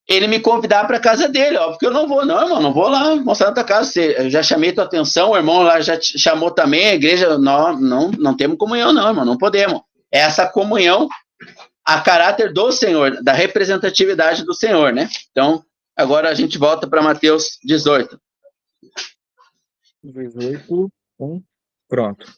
ele me convidar para a casa dele, ó, porque eu não vou, não, irmão, não vou lá mostrar na tua casa. Eu já chamei tua atenção, o irmão lá já te chamou também, a igreja, não temos comunhão, não, irmão, não podemos. É essa comunhão a caráter do Senhor, da representatividade do Senhor, né? Então, agora a gente volta para Mateus 18. 18, pronto.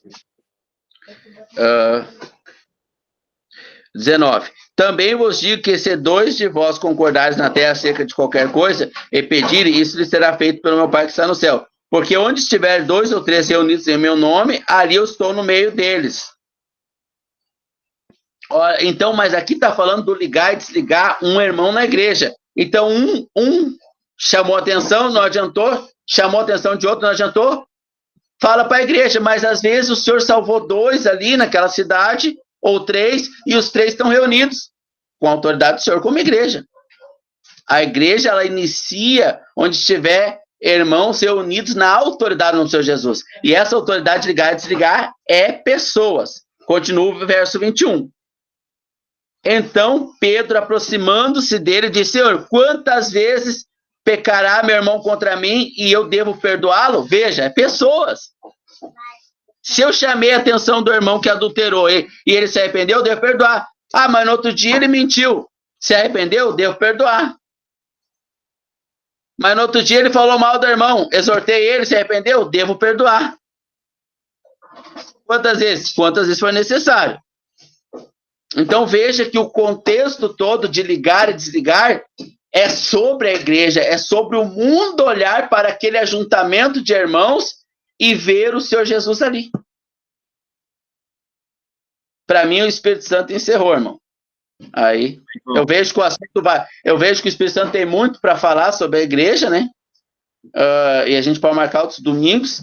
19. Também vos digo que se 2 de vós concordares na terra acerca de qualquer coisa e pedirem, isso lhe será feito pelo meu Pai que está no céu. Porque onde estiver 2 ou 3 reunidos em meu nome, ali eu estou no meio deles. Então, mas aqui está falando do ligar e desligar um irmão na igreja. Então, um chamou atenção, não adiantou, chamou atenção de outro, não adiantou, fala para a igreja, mas às vezes o Senhor salvou 2 ali naquela cidade, ou 3, e os 3 estão reunidos com a autoridade do Senhor como igreja. A igreja, ela inicia onde estiver irmãos reunidos na autoridade do Senhor Jesus. E essa autoridade de ligar e desligar é pessoas. Continua o verso 21. Então, Pedro, aproximando-se dele, disse, Senhor, quantas vezes pecará meu irmão contra mim e eu devo perdoá-lo? Veja, é pessoas. Se eu chamei a atenção do irmão que adulterou e ele se arrependeu, eu devo perdoar. Ah, mas no outro dia ele mentiu. Se arrependeu, eu devo perdoar. Mas no outro dia ele falou mal do irmão, exortei ele, se arrependeu, devo perdoar. Quantas vezes? Quantas vezes for necessário. Então veja que o contexto todo de ligar e desligar é sobre a igreja, é sobre o mundo olhar para aquele ajuntamento de irmãos e ver o Senhor Jesus ali. Para mim, o Espírito Santo encerrou, irmão. Aí, eu vejo que o assunto vai... Eu vejo que o Espírito Santo tem muito para falar sobre a igreja, né? E a gente pode marcar outros domingos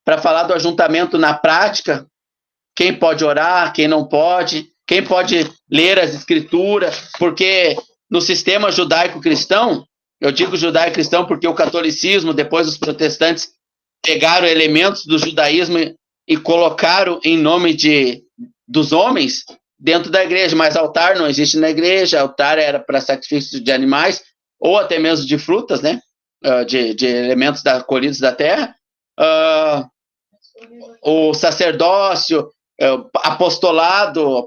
para falar do ajuntamento na prática. Quem pode orar, quem não pode, quem pode ler as escrituras, porque no sistema judaico-cristão, eu digo judaico-cristão porque o catolicismo, depois os protestantes pegaram elementos do judaísmo e colocaram em nome dos homens dentro da igreja, mas altar não existe na igreja, altar era para sacrifício de animais, ou até mesmo de frutas, né? De elementos colhidos da terra. O sacerdócio, apostolado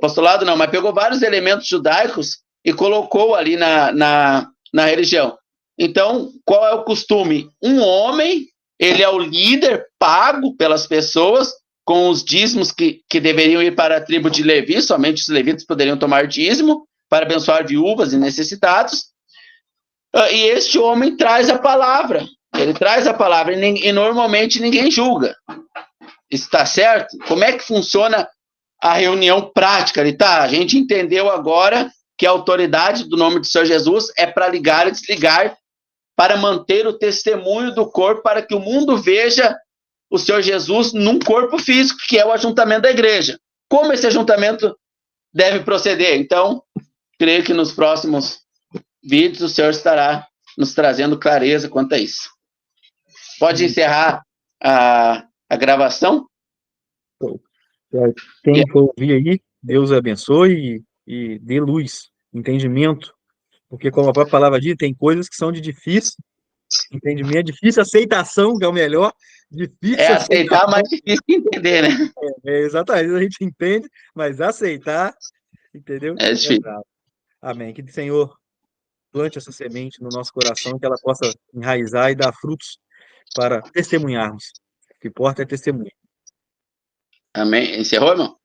não, mas pegou vários elementos judaicos e colocou ali na religião. Então, qual é o costume? Um homem, ele é o líder pago pelas pessoas, com os dízimos que deveriam ir para a tribo de Levi, somente os levitas poderiam tomar dízimo para abençoar viúvas e necessitados. E este homem traz a palavra. Ele traz a palavra e normalmente ninguém julga. Está certo? Como é que funciona a reunião prática? A gente entendeu agora que a autoridade do nome do Senhor Jesus é para ligar e desligar, para manter o testemunho do corpo, para que o mundo veja o Senhor Jesus num corpo físico, que é o ajuntamento da igreja. Como esse ajuntamento deve proceder? Então, creio que nos próximos vídeos o Senhor estará nos trazendo clareza quanto a isso. Pode encerrar a gravação? Quem for ouvir aí, Deus abençoe e dê luz, entendimento, porque como a própria palavra diz, tem coisas que são de difícil entendimento, difícil aceitação, que é o melhor, difícil aceitar, mas difícil entender, né? Exatamente, a gente entende, mas aceitar, entendeu? É difícil. Amém. Que o Senhor plante essa semente no nosso coração, que ela possa enraizar e dar frutos para testemunharmos. O que importa é testemunho. Amém. Encerrou, irmão?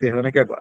Encerrando aqui agora.